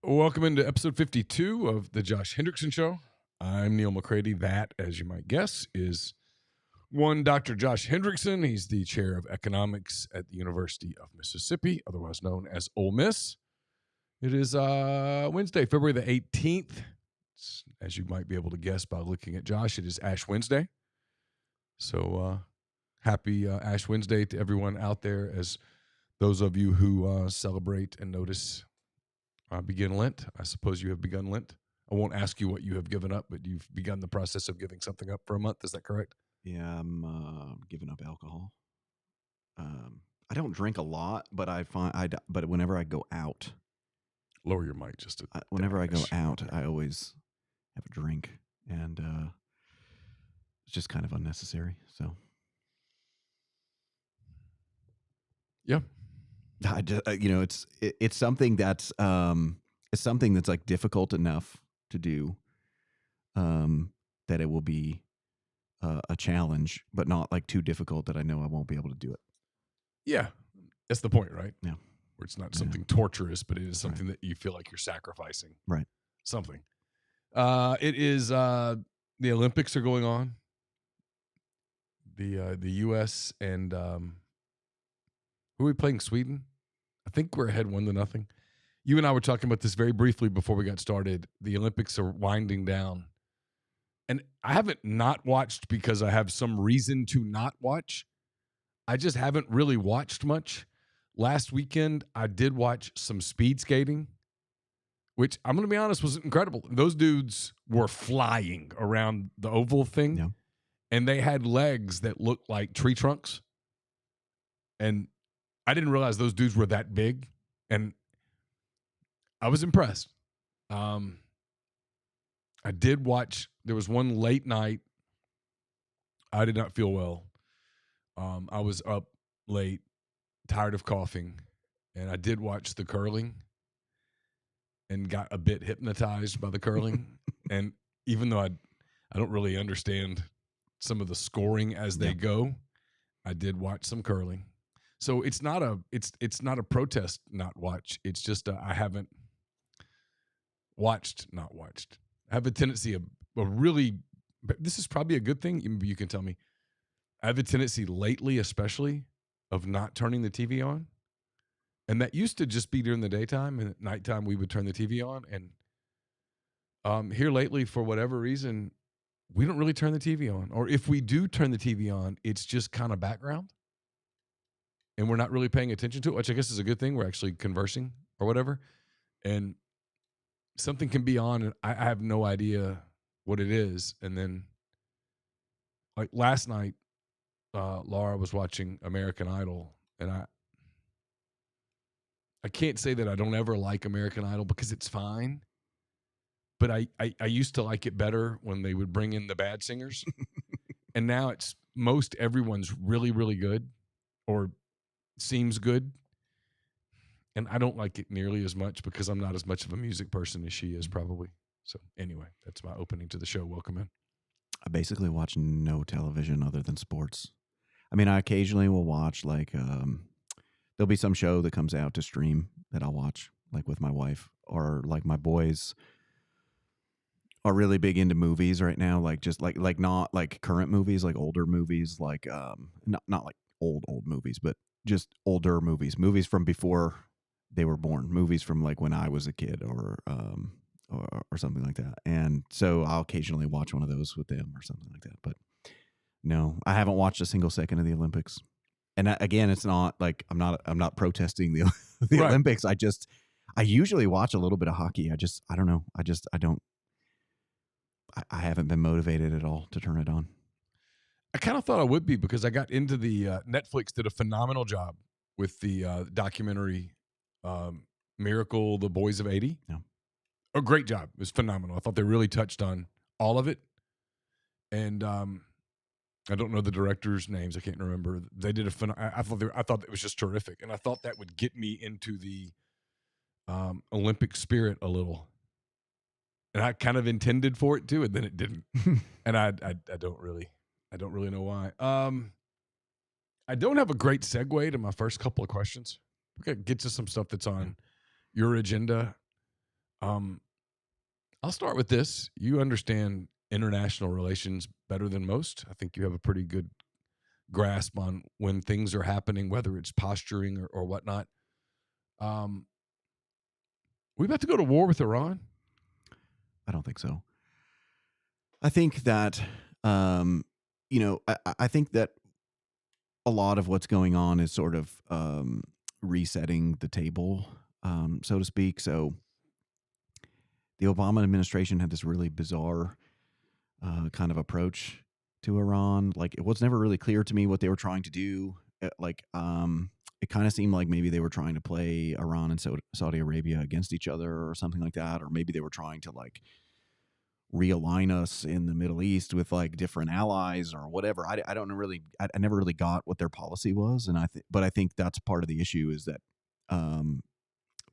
Welcome into episode 52 of the Josh Hendrickson Show. I'm Neal McCready. That, as you might guess, is one Dr. Josh Hendrickson. He's the chair of economics at the University of Mississippi, otherwise known as Ole Miss. It is Wednesday, February the 18th. As you might be able to guess by looking at Josh, it is Ash Wednesday. So happy Ash Wednesday to everyone out there, as those of you who celebrate and notice begin Lent. I suppose you have begun Lent. I won't ask you what you have given up, but you've begun the process of giving something up for a month. Is that correct? Yeah, I'm giving up alcohol. I don't drink a lot, but but whenever I go out, Lower your mic just a whenever I go dash. out, I always have a drink, and it's just kind of unnecessary. So, Yeah. it's something that's like difficult enough to do, that it will be a challenge, but not like too difficult that I know I won't be able to do it. Yeah. That's the point, right? Yeah. Where it's not something torturous, but it is something Right. that you feel like you're sacrificing. Right. Something. It is the Olympics are going on. The U.S. and who are we playing? Sweden? I think we're ahead 1-0. You and I were talking about this very briefly before we got started. The Olympics are winding down. And I haven't not watched because I have some reason to not watch. I just haven't really watched much. Last weekend, I did watch some speed skating, which I'm going to be honest was incredible. Those dudes were flying around the oval thing, Yeah. and they had legs that looked like tree trunks. And I didn't realize those dudes were that big, and I was impressed. I did watch. There was one late night. I did not feel well. I was up late, tired of coughing, and I did watch the curling and got a bit hypnotized by the curling. And even though I don't really understand some of the scoring as they go, I did watch some curling. So it's not a protest not watch. It's just I haven't watched not watched. I have a tendency of really, this is probably a good thing. You can tell me. I have a tendency lately, especially, of not turning the TV on. And that used to just be during the daytime, and at nighttime we would turn the TV on. And here lately, for whatever reason, we don't really turn the TV on. Or if we do turn the TV on, it's just kind of background. And we're not really paying attention to it, which I guess is a good thing. We're actually conversing or whatever. And something can be on, and I have no idea what it is. And then, like last night, Laura was watching American Idol, and I can't say that I don't ever like American Idol because it's fine, but I used to like it better when they would bring in the bad singers, and now it's most everyone's really, really good or seems good, and I don't like it nearly as much because I'm not as much of a music person as she is probably. So anyway, that's my opening to the show. Welcome in. I basically watch no television other than sports. I mean, I occasionally will watch like there'll be some show that comes out to stream that I'll watch, like with my wife, or like my boys are really big into movies right now, like just like not like current movies, like older movies, like not like old movies, but just older movies from before they were born, movies from like when I was a kid or something like that. And so I'll occasionally watch one of those with them or something like that. But no, I haven't watched a single second of the Olympics. And again, it's not like I'm not protesting the Right. Olympics. I usually watch a little bit of hockey. I don't know. I haven't been motivated at all to turn it on. I kind of thought I would be because I got into the Netflix did a phenomenal job with the documentary Miracle, the Boys of 80. Yeah. A great job. It was phenomenal. I thought they really touched on all of it. And I don't know the directors' names. I can't remember. They did I thought it was just terrific. And I thought that would get me into the Olympic spirit a little. And I kind of intended for it to, and then it didn't. And I don't really know why. I don't have a great segue to my first couple of questions. We're gonna get to some stuff that's on your agenda. Um, I'll start with this. You understand international relations better than most. I think you have a pretty good grasp on when things are happening, whether it's posturing or whatnot. Um, we about to go to war with Iran? I don't think so. I think that, I think that a lot of what's going on is sort of resetting the table, so to speak. So the Obama administration had this really bizarre kind of approach to Iran. Like, it was never really clear to me what they were trying to do. It kind of seemed like maybe they were trying to play Iran and Saudi Arabia against each other or something like that, or maybe they were trying to like realign us in the Middle East with like different allies or whatever. I don't know really. I never really got what their policy was, and but I think that's part of the issue is that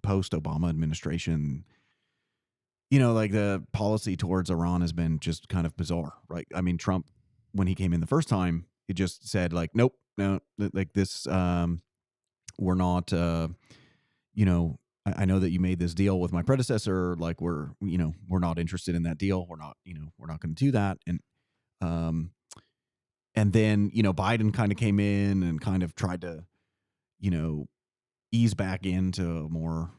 post Obama administration, like the policy towards Iran has been just kind of bizarre, right? I mean, Trump, when he came in the first time, he just said like, nope, no, like this, we're not, I know that you made this deal with my predecessor. Like we're not interested in that deal. We're not going to do that. Um, and then, Biden kind of came in and kind of tried to, ease back into a more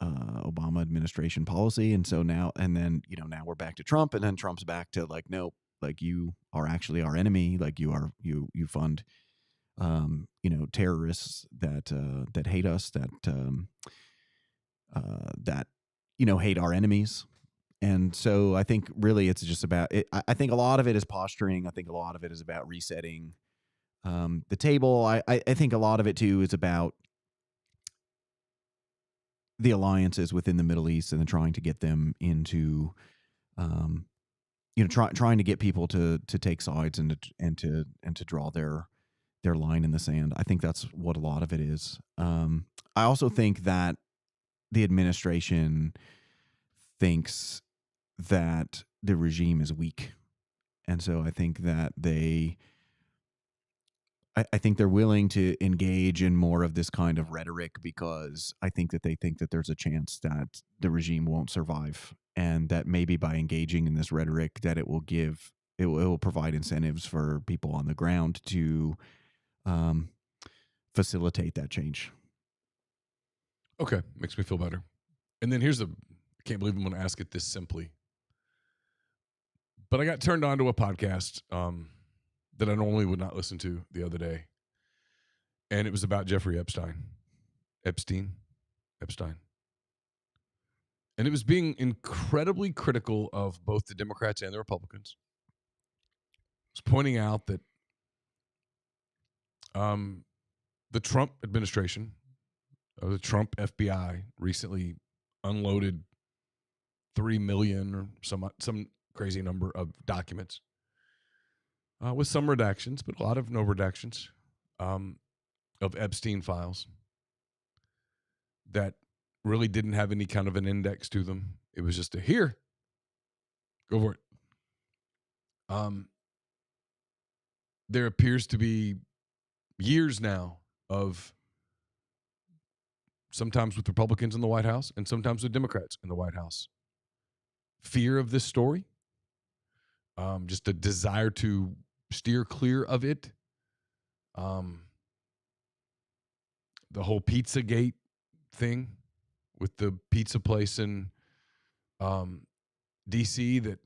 Obama administration policy. And so now we're back to Trump, and then Trump's back to like, nope, like you are actually our enemy. Like you fund, terrorists that hate us, that hate our enemies. And so I think really it's just about it. I think a lot of it is posturing. I think a lot of it is about resetting the table. I think a lot of it too is about the alliances within the Middle East and then trying to get them into, trying to get people to take sides and to draw their line in the sand. I think that's what a lot of it is. I also think that the administration thinks that the regime is weak, and so I think that I think they're willing to engage in more of this kind of rhetoric because I think that they think that there's a chance that the regime won't survive, and that maybe by engaging in this rhetoric that it will provide incentives for people on the ground to um, facilitate that change. Okay, makes me feel better. And then I can't believe I'm going to ask it this simply, but I got turned on to a podcast that I normally would not listen to the other day, and it was about Jeffrey Epstein. And it was being incredibly critical of both the Democrats and the Republicans. It was pointing out that the Trump administration, or the Trump FBI, recently unloaded 3 million or some crazy number of documents with some redactions, but a lot of no redactions of Epstein files that really didn't have any kind of an index to them. It was just here, go for it. There appears to be years now of sometimes with Republicans in the White House and sometimes with Democrats in the White House fear of this story, just a desire to steer clear of it. The whole Pizzagate thing with the pizza place in DC that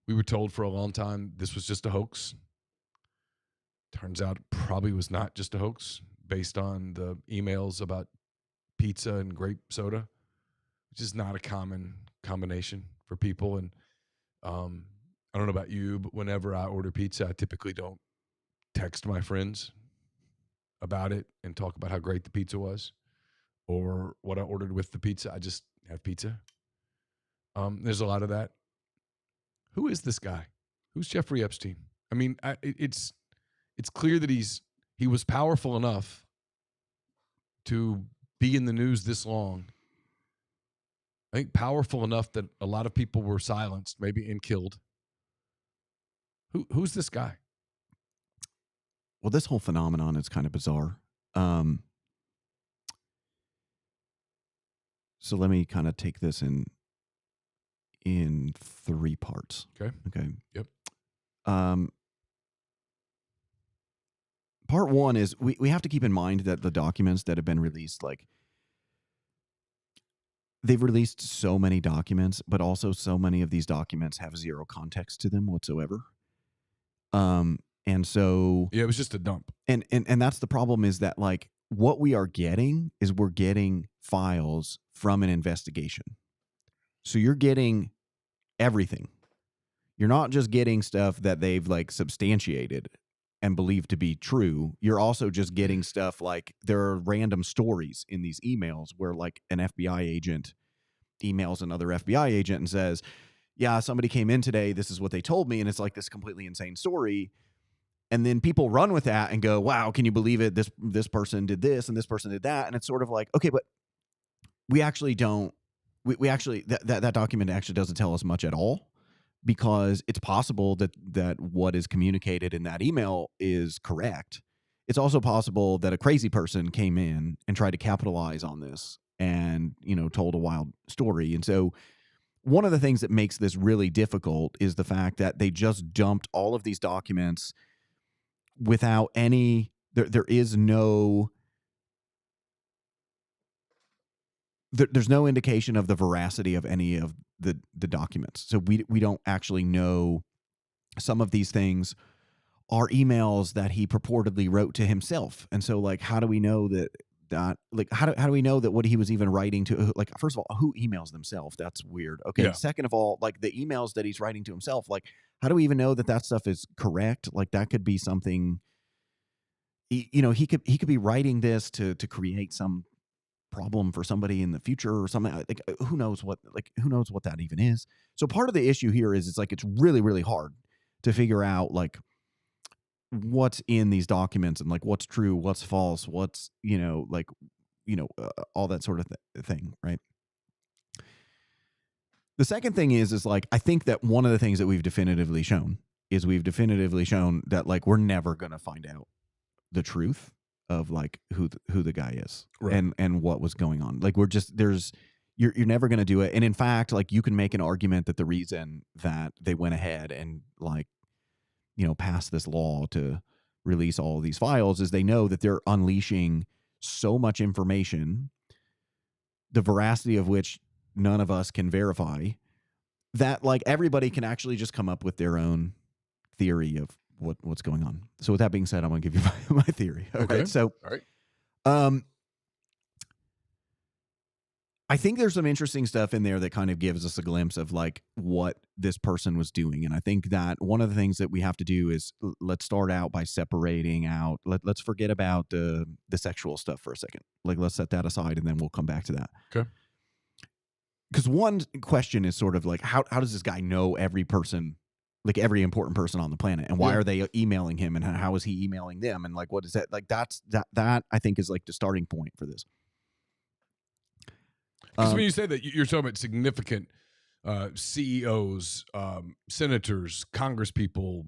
we were told for a long time this was just a hoax. Turns out it probably was not just a hoax based on the emails about pizza and grape soda, which is not a common combination for people. And I don't know about you, but whenever I order pizza, I typically don't text my friends about it and talk about how great the pizza was or what I ordered with the pizza. I just have pizza. There's a lot of that. Who is this guy? Who's Jeffrey Epstein? I mean, it's clear that he was powerful enough to be in the news this long. I think powerful enough that a lot of people were silenced, maybe and killed. Who's this guy? Well, this whole phenomenon is kind of bizarre. So let me kind of take this in 3 parts. Okay. Yep. Part 1 is we have to keep in mind that the documents that have been released, like, they've released so many documents, but also so many of these documents have zero context to them whatsoever. And so Yeah, it was just a dump. and that's the problem, is that, like, what we are getting is we're getting files from an investigation. So you're getting everything. You're not just getting stuff that they've, like, substantiated and believed to be true. You're also just getting stuff like there are random stories in these emails where, like, an FBI agent emails another FBI agent and says, yeah, somebody came in today. This is what they told me. And it's like this completely insane story. And then people run with that and go, wow, can you believe it? This person did this and this person did that. And it's sort of like, okay, but we actually don't, we actually, that document actually doesn't tell us much at all, because it's possible that what is communicated in that email is correct. It's also possible that a crazy person came in and tried to capitalize on this and, told a wild story. And so one of the things that makes this really difficult is the fact that they just dumped all of these documents without any, there's no indication of the veracity of any of the documents. So we don't actually know some of these things are emails that he purportedly wrote to himself. And so, like, how do we know that like, how do we know that what he was even writing to, like, first of all, who emails themselves? That's weird. Okay. Yeah. Second of all, like, the emails that he's writing to himself, like, how do we even know that stuff is correct? Like, that could be something, he could be writing this to create some problem for somebody in the future or something. Like, who knows what that even is. So part of the issue here is, it's like, it's really, really hard to figure out, like, what's in these documents and, like, what's true, what's false, what's, all that sort of thing. Right. The second thing is like, I think that one of the things that we've definitively shown that, like, we're never going to find out the truth of, like, who the guy is, right, and what was going on. Like, you're never going to do it. And in fact, like, you can make an argument that the reason that they went ahead and, like, passed this law to release all of these files is they know that they're unleashing so much information, the veracity of which none of us can verify, that, like, everybody can actually just come up with their own theory of what's going on. So with that being said, I'm going to give you my theory. Okay. So, all right. I think there's some interesting stuff in there that kind of gives us a glimpse of, like, what this person was doing. And I think that one of the things that we have to do is, let's start out by separating out, let's forget about the sexual stuff for a second. Like, let's set that aside and then we'll come back to that. Okay. Because one question is sort of like, how does this guy know every person, like, every important person on the planet, and why are they emailing him, and how is he emailing them? And, like, what is that? Like, that I think is, like, the starting point for this. Because when you say that, you're talking about significant CEOs, senators, congresspeople,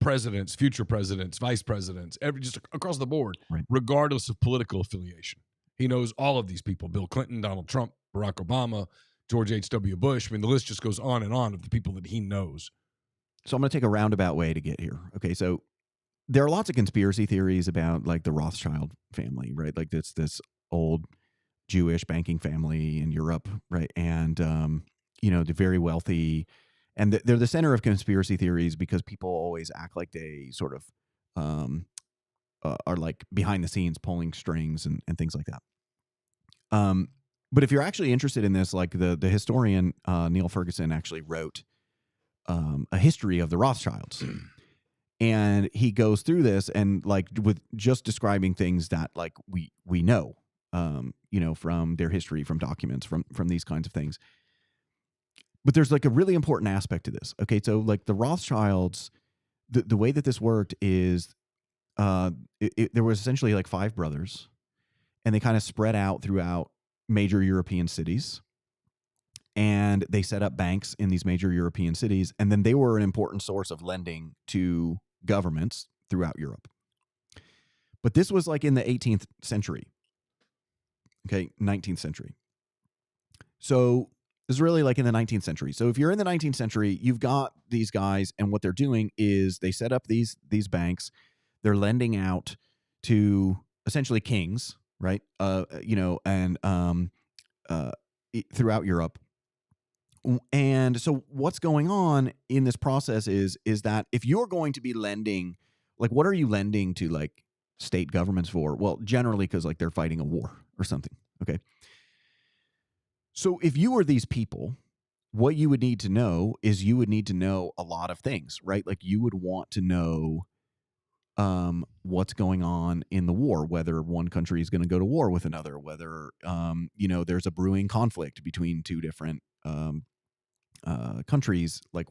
presidents, future presidents, vice presidents, just across the board, right, regardless of political affiliation. He knows all of these people: Bill Clinton, Donald Trump, Barack Obama, George H.W. Bush. I mean, the list just goes on and on of the people that he knows. So I'm going to take a roundabout way to get here. Okay, so there are lots of conspiracy theories about, like, the Rothschild family, right? Like, this old Jewish banking family in Europe, right? And they're very wealthy, and they're the center of conspiracy theories because people always act like they sort of are, like, behind the scenes pulling strings and things like that. But if you're actually interested in this, like, the historian Neal Ferguson actually wrote a history of the Rothschilds. And he goes through this and, like, with just describing things that, like, we know, from their history, from documents, from these kinds of things. But there's, like, a really important aspect to this. Okay, so, like, the Rothschilds, the way that this worked is, there was essentially, like, 5 brothers, and they kind of spread out throughout major European cities. And they set up banks in these major European cities, and then they were an important source of lending to governments throughout Europe. But this was, like, in the 18th century. Okay, 19th century. So this is really like in the 19th century. So if you're in the 19th century, you've got these guys, and what they're doing is they set up these banks. They're lending out to essentially kings, right? And throughout Europe. And so what's going on in this process is that if you're going to be lending, like, what are you lending to, like, state governments for? Well, generally because, like, they're fighting a war or something. Okay. So if you were these people, what you would need to know is you would need to know a lot of things, right? Like, you would want to know what's going on in the war, whether one country is going to go to war with another, whether there's a brewing conflict between two different countries, like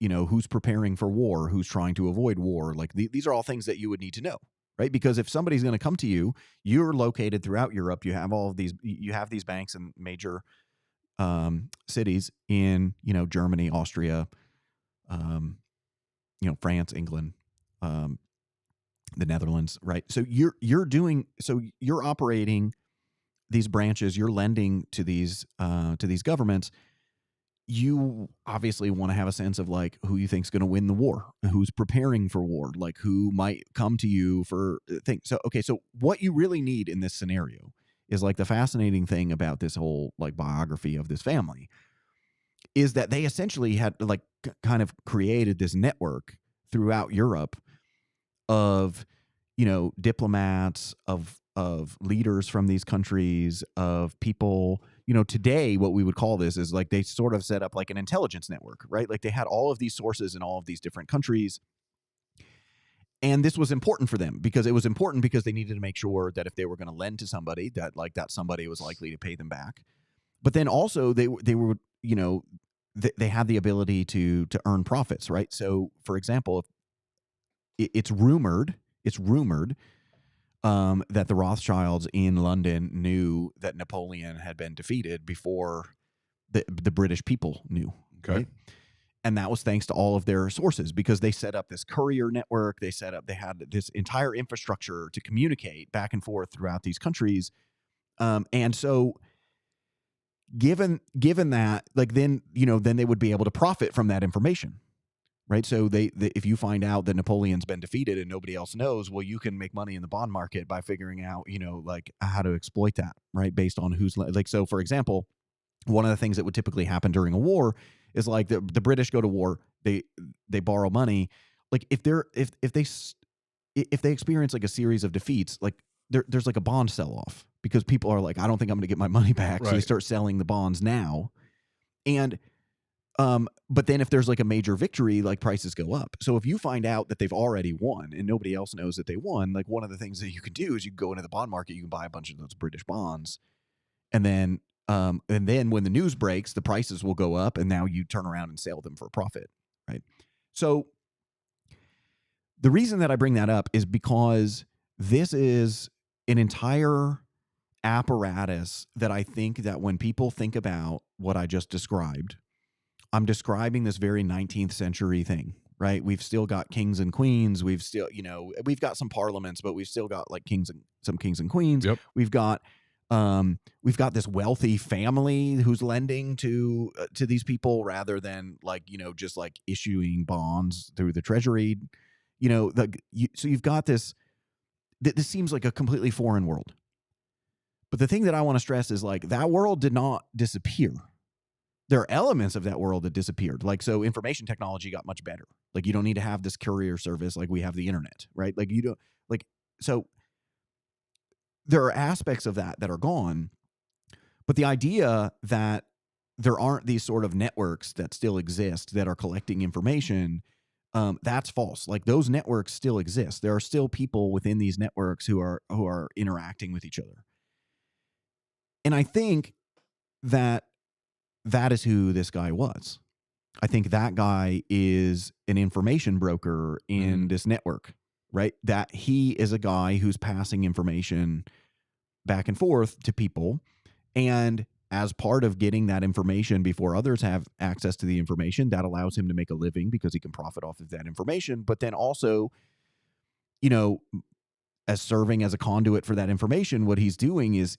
who's preparing for war, who's trying to avoid war. Like these are all things that you would need to know, right? Because if somebody's going to come to you, you're located throughout Europe. You have these banks in major cities in Germany, Austria, France, England, the Netherlands, right? So you're operating these branches, you're lending to these governments. You obviously want to have a sense of, like, who you think is going to win the war, who's preparing for war, like who might come to you for things. So, okay. So what you really need in this scenario is, like, the fascinating thing about this whole, like, biography of this family is that they essentially had, like, kind of created this network throughout Europe of, diplomats, of leaders from these countries, of people. Today, what we would call this is, like, they sort of set up like an intelligence network, right? Like, they had all of these sources in all of these different countries. And this was important for them because they needed to make sure that if they were going to lend to somebody, that, like, that somebody was likely to pay them back. But then also they were, they had the ability to earn profits, right? So, for example, it's rumored that the Rothschilds in London knew that Napoleon had been defeated before the British people knew. Okay. Right? And that was thanks to all of their sources, because they set up this courier network. They had this entire infrastructure to communicate back and forth throughout these countries. And so given that, like, then they would be able to profit from that information. Right. So if you find out that Napoleon's been defeated and nobody else knows, well, you can make money in the bond market by figuring out, like, how to exploit that, right? Based on who's, like, so for example, one of the things that would typically happen during a war is, like, the British go to war, they borrow money. Like, if they experience, like, a series of defeats, like, there's like a bond sell off because people are like, I don't think I'm going to get my money back. Right. So they start selling the bonds now. And but then if there's, like, a major victory, like, prices go up. So if you find out that they've already won and nobody else knows that they won, like, one of the things that you can do is you can go into the bond market, you can buy a bunch of those British bonds. And then when the news breaks, the prices will go up, and now you turn around and sell them for a profit. Right. So the reason that I bring that up is because this is an entire apparatus that I think that when people think about what I just described, I'm describing this very 19th century thing, right? We've still got kings and queens. We've still, we've got some parliaments, but we've still got, like, some kings and queens. Yep. We've got this wealthy family who's lending to these people rather than, like, just, like, issuing bonds through the treasury. So you've got this. This seems like a completely foreign world. But the thing that I want to stress is, like, that world did not disappear. There are elements of that world that disappeared. Like, so information technology got much better. Like, you don't need to have this courier service. Like, we have the internet, right? Like, you don't, like, so there are aspects of that are gone. But the idea that there aren't these sort of networks that still exist that are collecting information, that's false. Like, those networks still exist. There are still people within these networks who are interacting with each other. And I think that is who this guy was. I think that guy is an information broker in this network, right? That he is a guy who's passing information back and forth to people. And as part of getting that information before others have access to the information, that allows him to make a living because he can profit off of that information. But then also, as serving as a conduit for that information, what he's doing is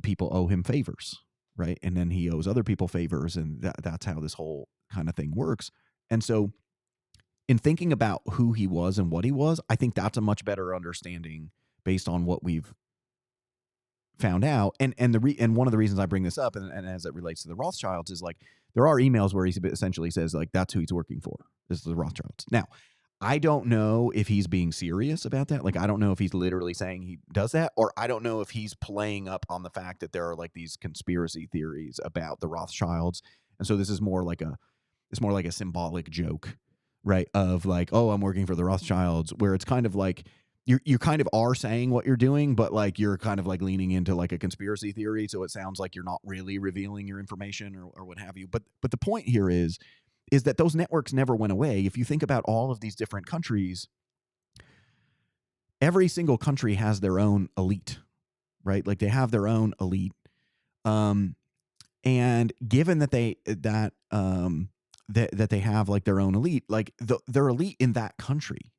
people owe him favors, right? And then he owes other people favors, and that's how this whole kind of thing works. And so in thinking about who he was and what he was, I think that's a much better understanding based on what we've found out. And one of the reasons I bring this up, and as it relates to the Rothschilds, is like there are emails where he essentially says like that's who he's working for. This is the Rothschilds. Now, I don't know if he's being serious about that. Like, I don't know if he's literally saying he does that, or I don't know if he's playing up on the fact that there are like these conspiracy theories about the Rothschilds. And so this is more like a symbolic joke, right? Of like, oh, I'm working for the Rothschilds, where it's kind of like you kind of are saying what you're doing, but like you're kind of like leaning into like a conspiracy theory. So it sounds like you're not really revealing your information or what have you. But the point here is that those networks never went away. If you think about all of these different countries, every single country has their own elite, right? Like they have their own elite. And given that they have like their own elite, like they're elite in that country,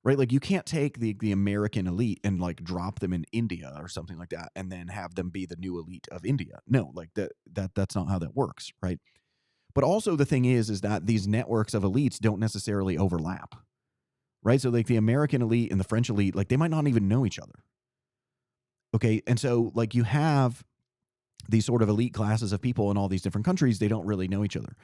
right? Like you can't take the American elite and like drop them in India or something like that and then have them be the new elite of India. No, like that's not how that works, right? But also the thing is that these networks of elites don't necessarily overlap, right? So like the American elite and the French elite, like they might not even know each other. Okay. And so like you have these sort of elite classes of people in all these different countries, they don't really know each other.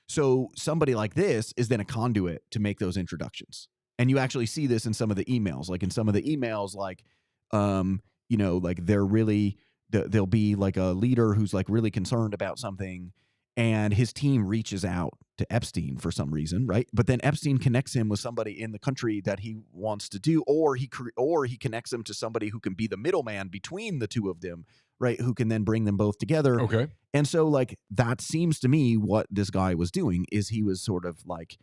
So somebody like this is then a conduit to make those introductions. And you actually see this in some of the emails, like in some of the emails, like, like there'll be like a leader who's like really concerned about something, and his team reaches out to Epstein for some reason, right? But then Epstein connects him with somebody in the country that he wants to do, or he connects him to somebody who can be the middleman between the two of them, right? Who can then bring them both together. Okay. And so like that seems to me what this guy was doing is he was sort of like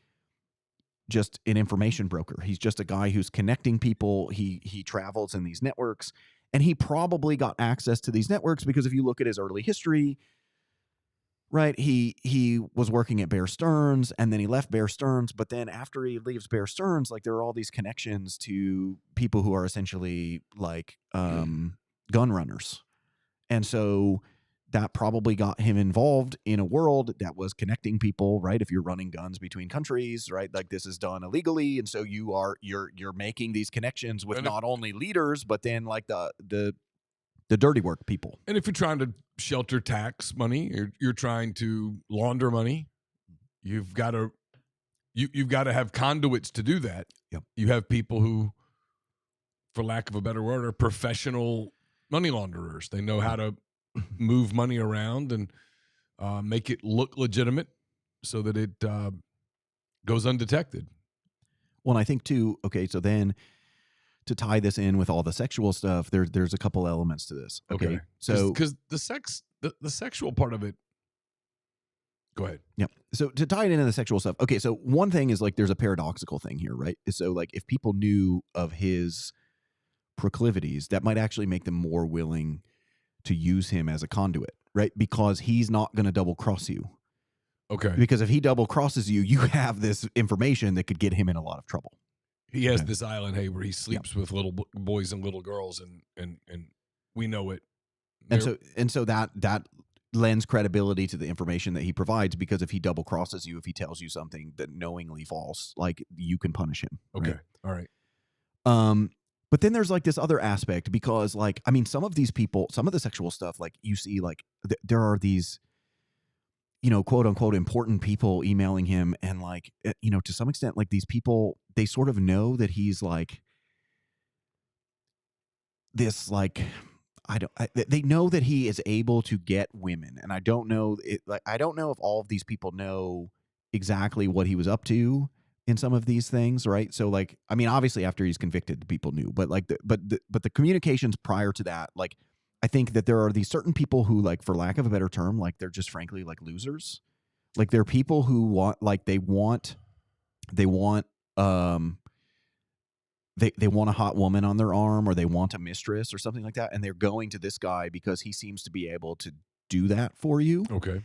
just an information broker. He's just a guy who's connecting people. He travels in these networks, and he probably got access to these networks because if you look at his early history, right, he was working at Bear Stearns, and then he left Bear Stearns. But then after he leaves Bear Stearns, like there are all these connections to people who are essentially like gun runners. And so that probably got him involved in a world that was connecting people, right? If you're running guns between countries, right? Like this is done illegally. And so you're making these connections with not only leaders, but then like the dirty work people. And if you're trying to shelter tax money, you're trying to launder money, you've got to have conduits to do that. Yep. You have people who, for lack of a better word, are professional money launderers. They know how to move money around and make it look legitimate so that it goes undetected. Well, and I think too, okay, so then to tie this in with all the sexual stuff, there's a couple elements to this. Okay. So because the sexual part of it. Go ahead. Yeah. So to tie it into the sexual stuff. Okay. So one thing is like there's a paradoxical thing here, right? So like if people knew of his proclivities, that might actually make them more willing to use him as a conduit, right? Because he's not going to double cross you. Okay. Because if he double crosses you, you have this information that could get him in a lot of trouble. He has this island, hey, where he sleeps with little boys and little girls, and we know it. And so that lends credibility to the information that he provides, because if he double crosses you, if he tells you something that knowingly false, like you can punish him. Okay. Right? All right. But then there's like this other aspect, because like, I mean, some of these people, some of the sexual stuff, like you see, like there are these, quote unquote, important people emailing him. And like, to some extent, like these people, they sort of know that he's like this, like, they know that he is able to get women. And I don't know if all of these people know exactly what he was up to in some of these things, right? So like, I mean, obviously after he's convicted, people knew, but like, the communications prior to that, like, I think that there are these certain people who, like, for lack of a better term, like they're just frankly like losers. Like they're people who want, like they want a hot woman on their arm, or they want a mistress or something like that, and they're going to this guy because he seems to be able to do that for you. Okay.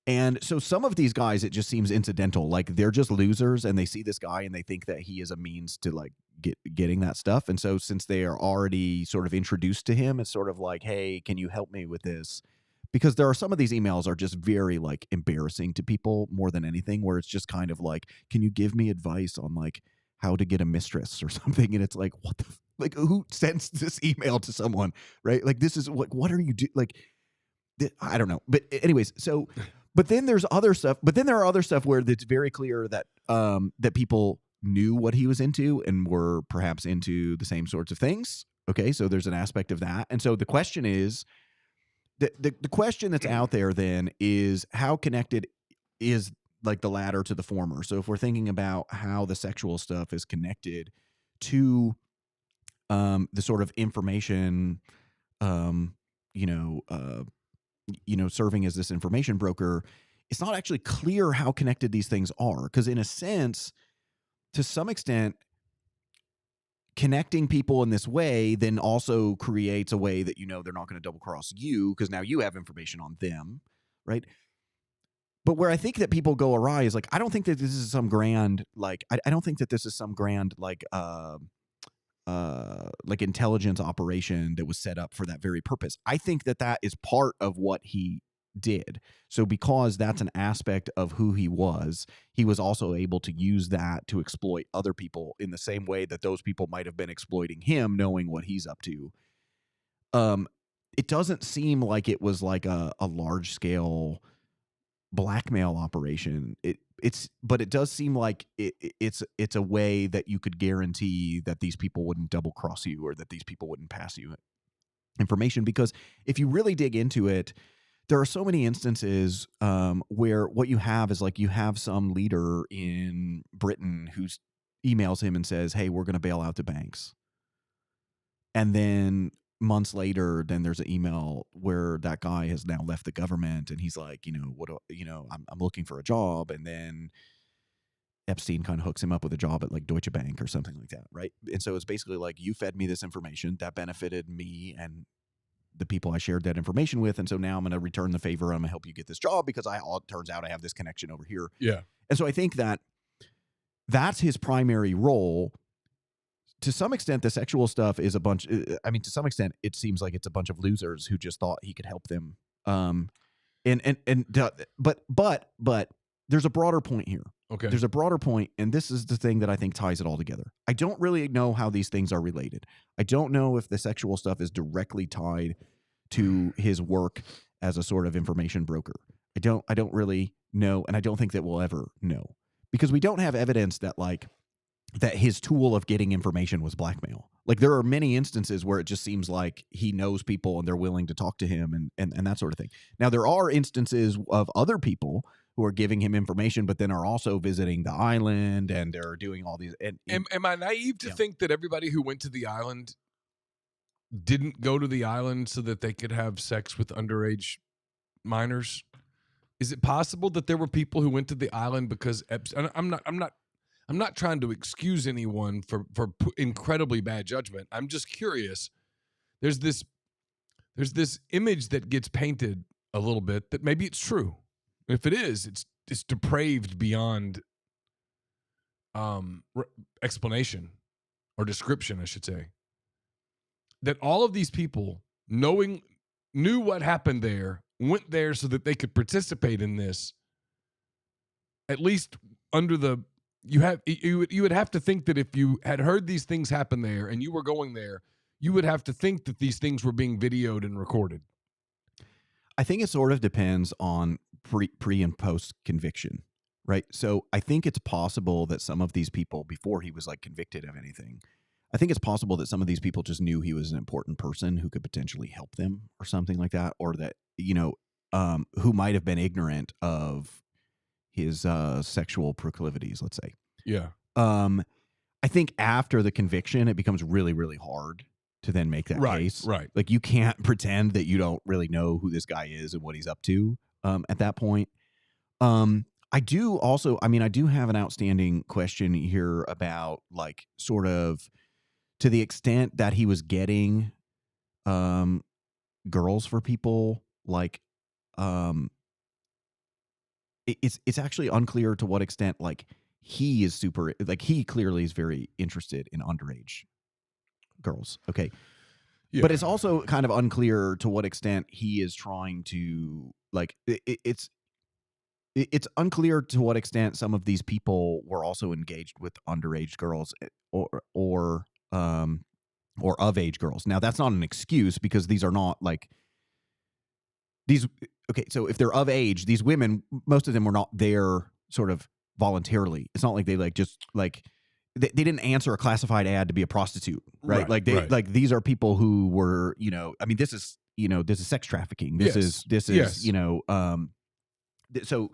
And so some of these guys, it just seems incidental. Like they're just losers and they see this guy and they think that he is a means to like getting that stuff. And so since they are already sort of introduced to him, it's sort of like, hey, can you help me with this? Because there are some of these emails are just very like embarrassing to people more than anything, where it's just kind of like, can you give me advice on like how to get a mistress or something? And it's like, what the, like who sends this email to someone, right? Like this is what are you doing? Like, I don't know. But anyways, so but then there's other stuff. But then there are other stuff where it's very clear that that people knew what he was into and were perhaps into the same sorts of things. Okay, so there's an aspect of that. And so the question is, the question that's out there then is how connected is like the latter to the former. So if we're thinking about how the sexual stuff is connected to the sort of information, um, you know, serving as this information broker, it's not actually clear how connected these things are. Because in a sense, to some extent, connecting people in this way then also creates a way that they're not going to double cross you because now you have information on them, right? But where I think that people go awry is like, I don't think that this is some grand like I don't think that this is some grand like intelligence operation that was set up for that very purpose. I think that that is part of what he did. So because that's an aspect of who he was also able to use that to exploit other people in the same way that those people might have been exploiting him, knowing what he's up to. It doesn't seem like it was like a large scale blackmail operation. But it does seem like it's a way that you could guarantee that these people wouldn't double cross you or that these people wouldn't pass you information. Because if you really dig into it, there are so many instances where what you have is like you have some leader in Britain who emails him and says, hey, we're going to bail out the banks. And then months later, then there's an email where that guy has now left the government and he's like, I'm looking for a job. And then Epstein kind of hooks him up with a job at like Deutsche Bank or something like that, right? And so it's basically like, you fed me this information that benefited me and the people I shared that information with. And so now I'm going to return the favor. I'm going to help you get this job because it turns out I have this connection over here. Yeah. And so I think that that's his primary role. To some extent, the sexual stuff is to some extent, it seems like it's a bunch of losers who just thought he could help them. But there's a broader point here. Okay. There's a broader point, and this is the thing that I think ties it all together. I don't really know how these things are related. I don't know if the sexual stuff is directly tied to his work as a sort of information broker. I don't really know, and I don't think that we'll ever know, because we don't have evidence that that his tool of getting information was blackmail. Like there are many instances where it just seems like he knows people and they're willing to talk to him and that sort of thing. Now there are instances of other people who are giving him information, but then are also visiting the island and they're doing all these. Am I naive to think that everybody who went to the island didn't go to the island so that they could have sex with underage minors? Is it possible that there were people who went to the island because Epstein? I'm not trying to excuse anyone for incredibly bad judgment. I'm just curious. There's this image that gets painted a little bit that maybe it's true. If it is, it's depraved beyond explanation or description, I should say. That all of these people knew what happened there, went there so that they could participate in this. At least under the you would have to think that if you had heard these things happen there and you were going there, you would have to think that these things were being videoed and recorded. I think it sort of depends on pre and post conviction, right? So I think it's possible that some of these people, before he was like convicted of anything, I think it's possible that some of these people just knew he was an important person who could potentially help them or something like that, or that, who might have been ignorant of his sexual proclivities, let's say. Yeah. I think after the conviction, it becomes really, really hard to then make that case. Right. Like you can't pretend that you don't really know who this guy is and what he's up to at that point. I do have an outstanding question here about like sort of to the extent that he was getting girls for people, like it's actually unclear to what extent like he is super like he clearly is very interested in underage girls. Okay. Yeah. But it's also kind of unclear to what extent he is trying to like it's unclear to what extent some of these people were also engaged with underage girls or of age girls. Now that's not an excuse because these are not like these. Okay, so if they're of age, these women, most of them were not there sort of voluntarily. It's not like they like just like they didn't answer a classified ad to be a prostitute, right? Like they like these are people who were, I mean, this is sex trafficking. This is so.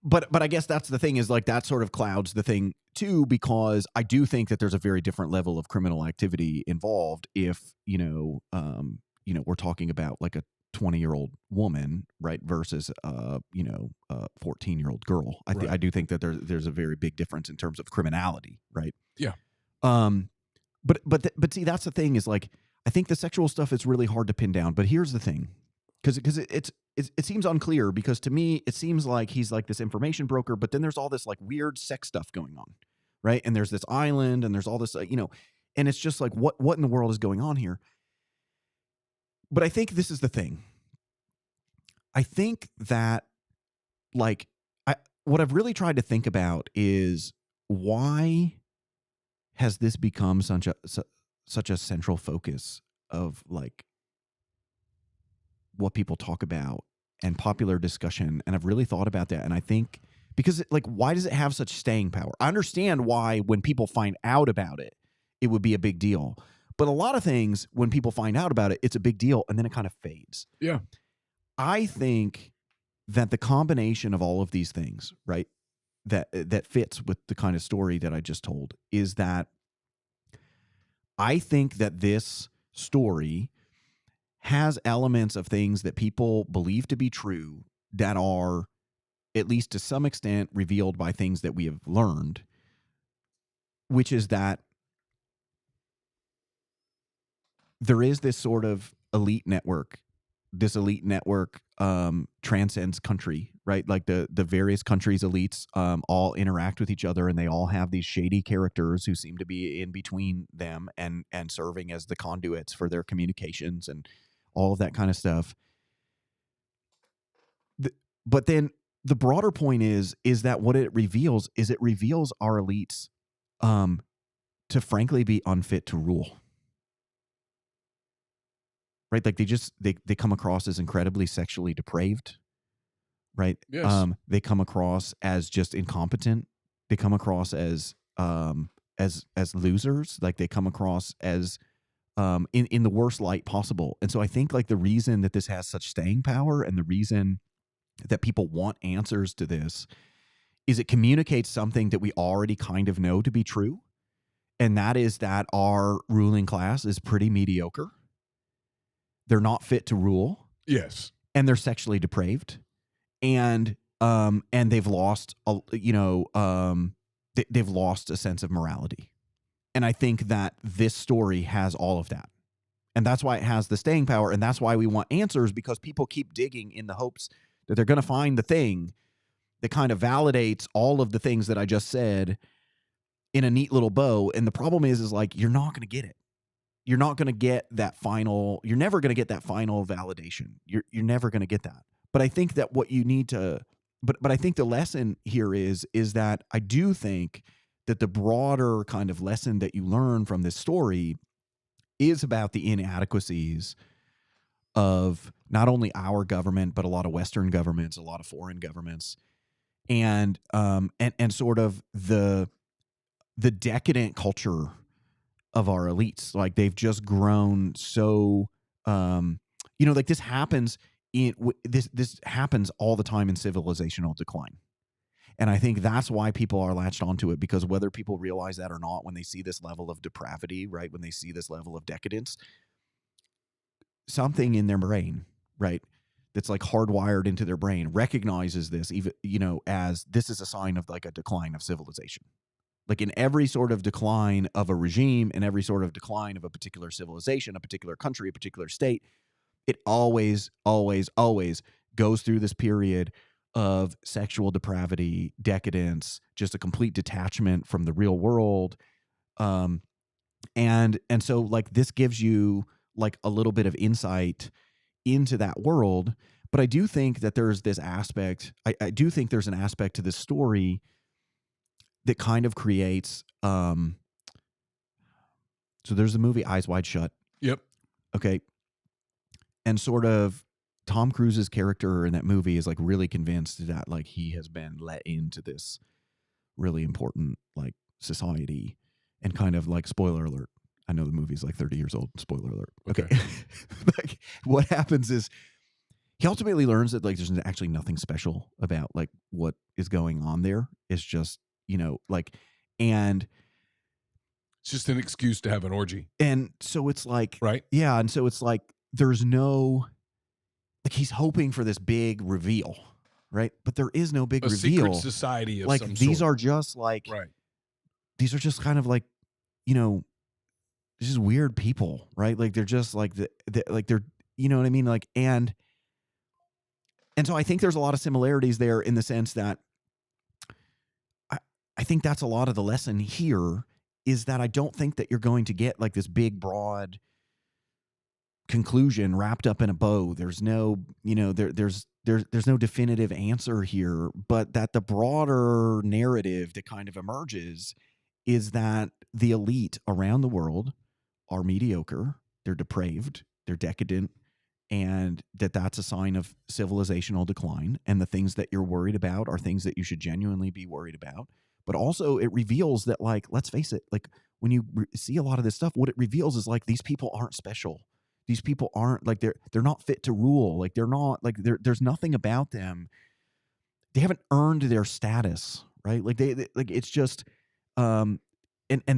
But I guess that's the thing is like that sort of clouds the thing too, because I do think that there's a very different level of criminal activity involved if we're talking about like a 20-year-old woman, right, versus a 14-year-old girl. I do think that there's a very big difference in terms of criminality, right? Yeah. But see, that's the thing is like I think the sexual stuff is really hard to pin down. But here's the thing, because it seems unclear because to me it seems like he's like this information broker, but then there's all this like weird sex stuff going on, right? And there's this island, and there's all this and it's just like what in the world is going on here? But I think this is the thing. I think that like what I've really tried to think about is why has this become such a central focus of like what people talk about and popular discussion. And I've really thought about that. And I think because like, why does it have such staying power? I understand why when people find out about it, it would be a big deal. But a lot of things, when people find out about it, it's a big deal, and then it kind of fades. Yeah. I think that the combination of all of these things, right, that fits with the kind of story that I just told is that I think that this story has elements of things that people believe to be true that are, at least to some extent, revealed by things that we have learned, which is that there is this sort of elite network. This elite network transcends country, right? Like the various countries' elites all interact with each other, and they all have these shady characters who seem to be in between them and serving as the conduits for their communications and all of that kind of stuff. But then the broader point is that what it reveals our elites to frankly be unfit to rule. Right? Like they come across as incredibly sexually depraved, right? Yes. They come across as just incompetent. They come across as losers. Like they come across as in the worst light possible. And so I think like the reason that this has such staying power and the reason that people want answers to this is it communicates something that we already kind of know to be true. And that is that our ruling class is pretty mediocre. They're not fit to rule. Yes. And they're sexually depraved. And they've lost they've lost a sense of morality. And I think that this story has all of that. And that's why it has the staying power. And that's why we want answers, because people keep digging in the hopes that they're going to find the thing that kind of validates all of the things that I just said in a neat little bow. And the problem is like, you're not going to get it. You're not going to get that final, you're never going to get that final validation. You're never going to get that. But I think that what you need to, but I think the lesson here is that I do think that the broader kind of lesson that you learn from this story is about the inadequacies of not only our government, but a lot of Western governments, a lot of foreign governments, and sort of the decadent culture of our elites. Like they've just grown so, like this happens this happens all the time in civilizational decline. And I think that's why people are latched onto it, because whether people realize that or not, when they see this level of depravity, right, when they see this level of decadence, something in their brain, right, that's like hardwired into their brain recognizes this, even, as this is a sign of like a decline of civilization. Like in every sort of decline of a regime, in every sort of decline of a particular civilization, a particular country, a particular state, it always, always, always goes through this period of sexual depravity, decadence, just a complete detachment from the real world. And so like this gives you like a little bit of insight into that world. But I do think that there's this aspect. I do think there's an aspect to this story that kind of creates. So there's the movie Eyes Wide Shut. Yep. Okay. And sort of Tom Cruise's character in that movie is like really convinced that like he has been let into this really important like society, and kind of like, spoiler alert, I know the movie's like 30 years old, spoiler alert. Okay. Like what happens is he ultimately learns that like there's actually nothing special about like what is going on there. It's just, you know, like, and it's just an excuse to have an orgy. And so it's like, right? Yeah. And so it's like, there's no, like he's hoping for this big reveal, right? But there is no big reveal. Secret society of like some these sort. are just like, right. These are just kind of like, you know, just weird people, right? Like they're just like like they're, you know what I mean? Like, and so I think there's a lot of similarities there in the sense that I think that's a lot of the lesson here, is that I don't think that you're going to get like this big, broad conclusion wrapped up in a bow. There's no, you know, there's no definitive answer here, but that the broader narrative that kind of emerges is that the elite around the world are mediocre, they're depraved, they're decadent, and that's a sign of civilizational decline. And the things that you're worried about are things that you should genuinely be worried about. But also it reveals that, like, let's face it, like when you see a lot of this stuff, what it reveals is like these people aren't special. These people aren't like, they're not fit to rule. Like they're not like, there's nothing about them. They haven't earned their status, right? Like they like, it's just, and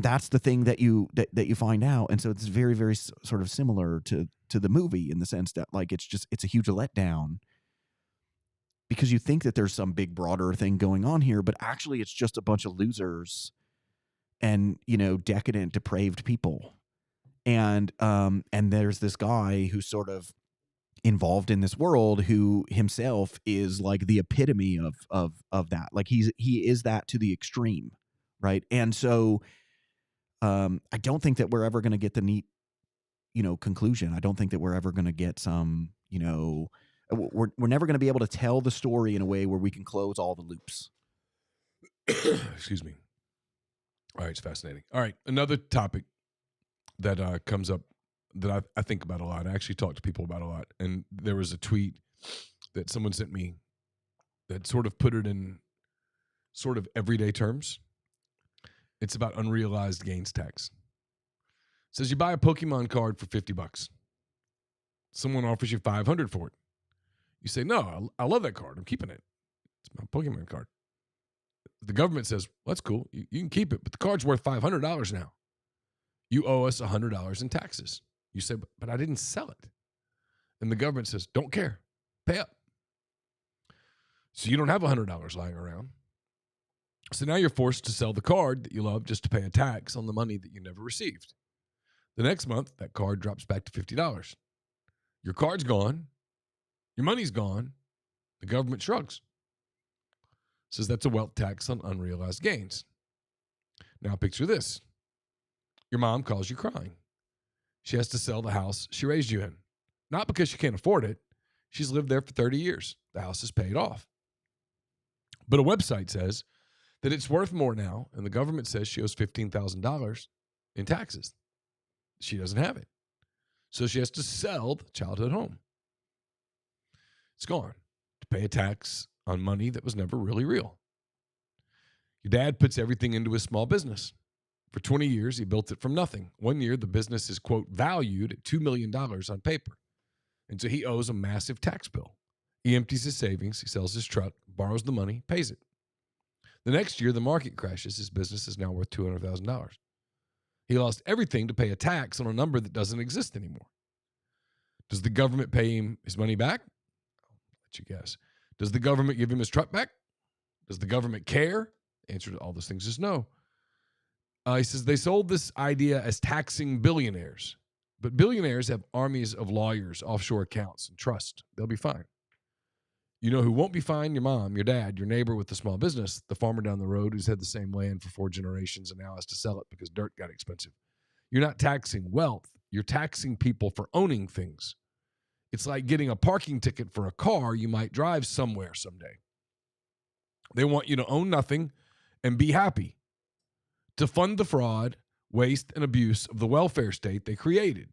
that's the thing that you find out. And so it's very, very sort of similar to the movie in the sense that like it's a huge letdown, because you think that there's some big broader thing going on here, but actually it's just a bunch of losers and, you know, decadent, depraved people. And there's this guy who's sort of involved in this world, who himself is like the epitome of that. Like he is that to the extreme, right? And so I don't think that we're ever going to get the neat, you know, conclusion. I don't think that we're ever going to get some, you know, we're never going to be able to tell the story in a way where we can close all the loops. Excuse me. All right, it's fascinating. All right, another topic that comes up that I think about a lot. I actually talk to people about a lot. And there was a tweet that someone sent me that sort of put it in sort of everyday terms. It's about unrealized gains tax. It says you buy a Pokemon card for $50. Someone offers you $500 for it. You say, no, I love that card. I'm keeping it. It's my Pokemon card. The government says, well, that's cool. You can keep it, but the card's worth $500 now. You owe us $100 in taxes. You say, but I didn't sell it. And the government says, don't care. Pay up. So you don't have $100 lying around. So now you're forced to sell the card that you love just to pay a tax on the money that you never received. The next month, that card drops back to $50. Your card's gone. Your money's gone. The government shrugs. Says that's a wealth tax on unrealized gains. Now picture this. Your mom calls you crying. She has to sell the house she raised you in. Not because she can't afford it. She's lived there for 30 years. The house is paid off. But a website says that it's worth more now, and the government says she owes $15,000 in taxes. She doesn't have it. So she has to sell the childhood home. It's gone to pay a tax on money that was never really real. Your dad puts everything into his small business. For 20 years, he built it from nothing. 1 year, the business is, quote, valued at $2 million on paper. And so he owes a massive tax bill. He empties his savings, he sells his truck, borrows the money, pays it. The next year, the market crashes. His business is now worth $200,000. He lost everything to pay a tax on a number that doesn't exist anymore. Does the government pay him his money back? I'll let you guess. Does the government give him his truck back? Does the government care? The answer to all those things is no. He says they sold this idea as taxing billionaires. But billionaires have armies of lawyers, offshore accounts, and trust. They'll be fine. You know who won't be fine? Your mom, your dad, your neighbor with the small business, the farmer down the road who's had the same land for 4 generations and now has to sell it because dirt got expensive. You're not taxing wealth. You're taxing people for owning things. It's like getting a parking ticket for a car you might drive somewhere someday. They want you to own nothing and be happy, to fund the fraud, waste, and abuse of the welfare state they created.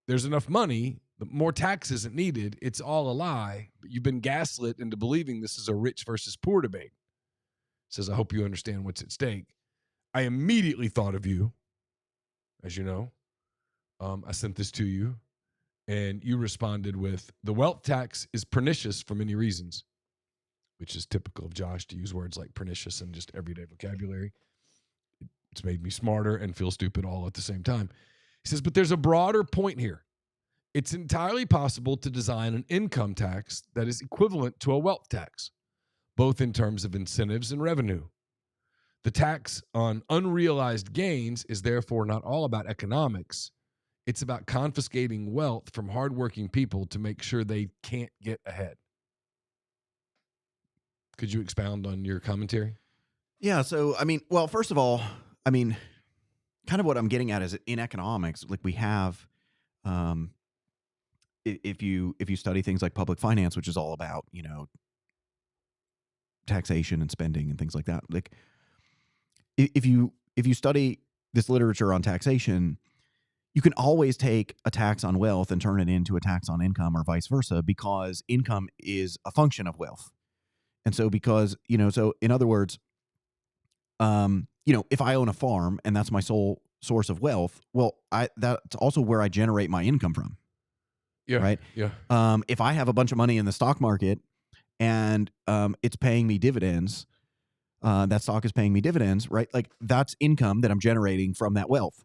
There's enough money, more tax isn't needed. It's all a lie, but you've been gaslit into believing this is a rich versus poor debate. Says, I hope you understand what's at stake. I immediately thought of you, as you know. I sent this to you, and you responded with, the wealth tax is pernicious for many reasons, which is typical of Josh to use words like pernicious in just everyday vocabulary. It's made me smarter and feel stupid all at the same time. He says, but there's a broader point here. It's entirely possible to design an income tax that is equivalent to a wealth tax, both in terms of incentives and revenue. The tax on unrealized gains is therefore not all about economics. It's about confiscating wealth from hardworking people to make sure they can't get ahead. Could you expound on your commentary? Yeah. So, I mean, well, first of all, I mean, kind of what I'm getting at is in economics, like we have, if you study things like public finance, which is all about, you know, taxation and spending and things like that, like if you study this literature on taxation, you can always take a tax on wealth and turn it into a tax on income or vice versa, because income is a function of wealth. And so because, you know, so in other words, you know, if I own a farm and that's my sole source of wealth, well, that's also where I generate my income from. Yeah. Right. Yeah. If I have a bunch of money in the stock market and it's paying me dividends, that stock is paying me dividends, right? Like that's income that I'm generating from that wealth.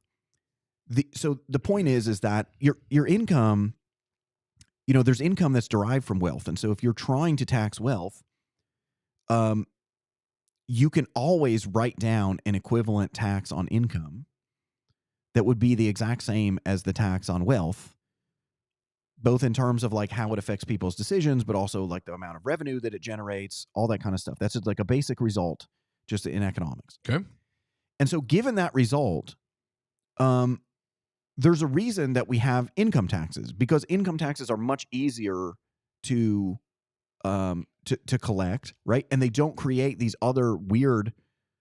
So the point is that your income, you know, there's income that's derived from wealth. And so if you're trying to tax wealth, you can always write down an equivalent tax on income that would be the exact same as the tax on wealth, both in terms of like how it affects people's decisions, but also like the amount of revenue that it generates, all that kind of stuff. That's just like a basic result just in economics. Okay. And so given that result, there's a reason that we have income taxes, because income taxes are much easier to collect, right? And they don't create these other weird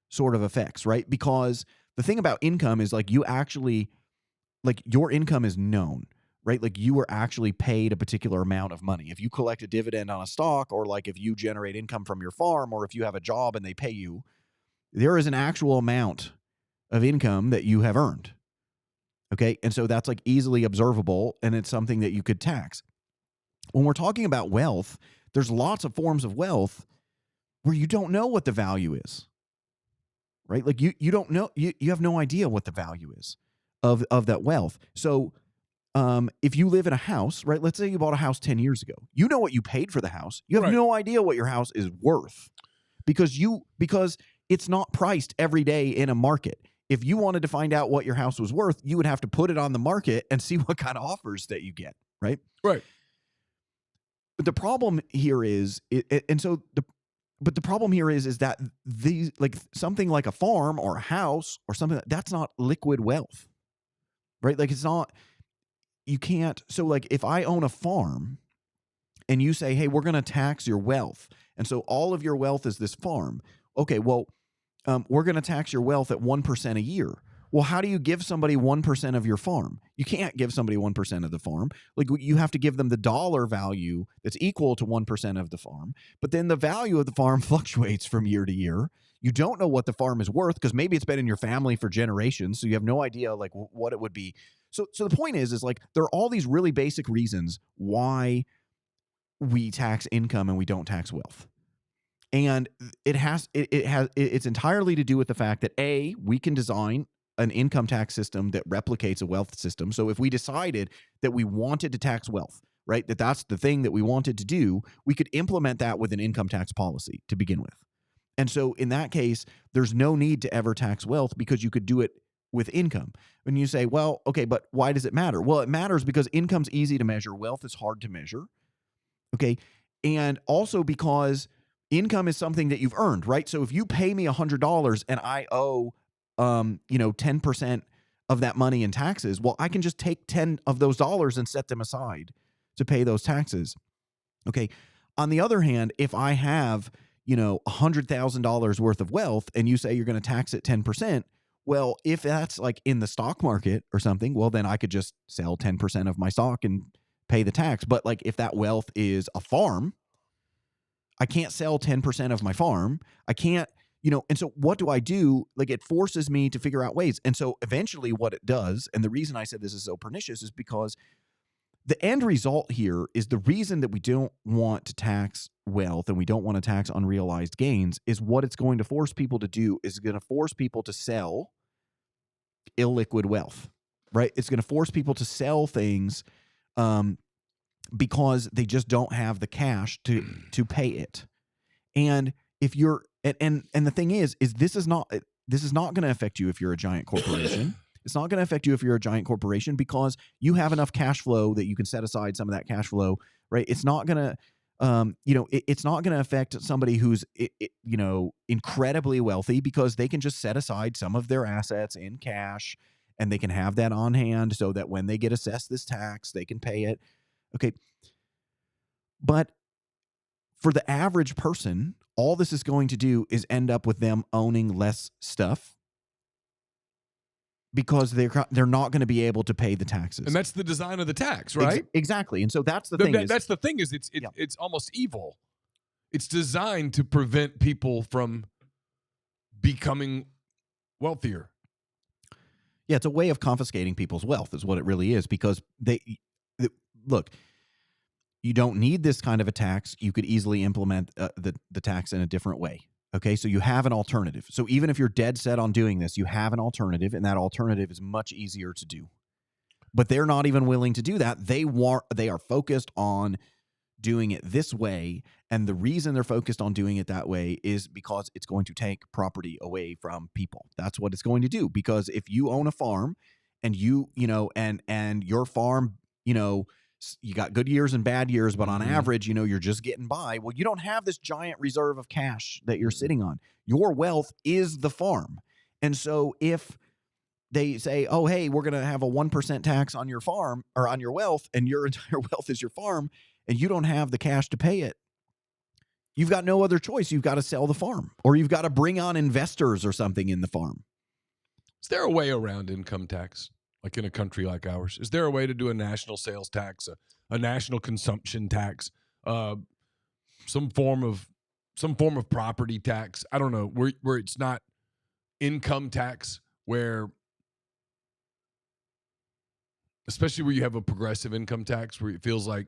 sort of effects, right? Because the thing about income is like you actually, like your income is known, right? Like you were actually paid a particular amount of money. If you collect a dividend on a stock, or like if you generate income from your farm, or if you have a job and they pay you, there is an actual amount of income that you have earned. Okay. And so that's like easily observable, and it's something that you could tax. When we're talking about wealth, there's lots of forms of wealth where you don't know what the value is, right? Like you don't know, you have no idea what the value is of that wealth. So if you live in a house, right? Let's say you bought a house 10 years ago. You know what you paid for the house. You have Right. no idea what your house is worth because it's not priced every day in a market. If you wanted to find out what your house was worth, you would have to put it on the market and see what kind of offers that you get, right? Right. But the problem here is, the problem here is that these, like something like a farm or a house or something, that's not liquid wealth, right? Like it's not, you can't. So like if I own a farm and you say, hey, we're going to tax your wealth, and so all of your wealth is this farm. Okay, well, we're going to tax your wealth at 1% a year. Well, how do you give somebody 1% of your farm? You can't give somebody 1% of the farm. Like you have to give them the dollar value that's equal to 1% of the farm. But then the value of the farm fluctuates from year to year. You don't know what the farm is worth because maybe it's been in your family for generations. So you have no idea like what it would be. So the point is like there are all these really basic reasons why we tax income and we don't tax wealth. And it's entirely to do with the fact that A, we can design an income tax system that replicates a wealth system. So if we decided that we wanted to tax wealth, right, that's the thing that we wanted to do, we could implement that with an income tax policy to begin with. And so in that case, there's no need to ever tax wealth because you could do it with income. And you say, well, okay, but why does it matter? Well, it matters because income's easy to measure. Wealth is hard to measure. Okay. And also because income is something that you've earned, right? So if you pay me $100 and I owe, 10% of that money in taxes, well, I can just take 10 of those dollars and set them aside to pay those taxes. Okay. On the other hand, if I have, $100,000 worth of wealth and you say you're going to tax it 10%, well, if that's like in the stock market or something, well, then I could just sell 10% of my stock and pay the tax. But like if that wealth is a farm, I can't sell 10% of my farm. I can't, and so what do I do? Like it forces me to figure out ways. And so eventually what it does, and the reason I said this is so pernicious is because the end result here is the reason that we don't want to tax wealth and we don't want to tax unrealized gains is what it's going to force people to do is going to force people to sell illiquid wealth, right? It's going to force people to sell things because they just don't have the cash to pay it. And if you're and the thing is this is not going to affect you if you're a giant corporation. It's not going to affect you if you're a giant corporation because you have enough cash flow that you can set aside some of that cash flow, right? It's not going to it's not going to affect somebody who's, incredibly wealthy because they can just set aside some of their assets in cash and they can have that on hand so that when they get assessed this tax, they can pay it. Okay. But for the average person, all this is going to do is end up with them owning less stuff because they're not going to be able to pay the taxes. And that's the design of the tax, right? Exactly. And so that's the thing. That's the thing is it's almost evil. It's designed to prevent people from becoming wealthier. Yeah, it's a way of confiscating people's wealth is what it really is because look, you don't need this kind of a tax. You could easily implement the tax in a different way. Okay, so you have an alternative. So even if you're dead set on doing this, you have an alternative, and that alternative is much easier to do. But they're not even willing to do that. They are focused on doing it this way, and the reason they're focused on doing it that way is because it's going to take property away from people. That's what it's going to do. Because if you own a farm, and and your farm, you got good years and bad years, but on average, you're just getting by. Well, you don't have this giant reserve of cash that you're sitting on. Your wealth is the farm. And so if they say, oh, hey, we're going to have a 1% tax on your farm or on your wealth, and your entire wealth is your farm, and you don't have the cash to pay it, you've got no other choice. You've got to sell the farm, or you've got to bring on investors or something in the farm. Is there a way around income tax? Like in a country like ours, is there a way to do a national sales tax, a national consumption tax, some form of property tax? I don't know, where it's not income tax, where especially where you have a progressive income tax, where it feels like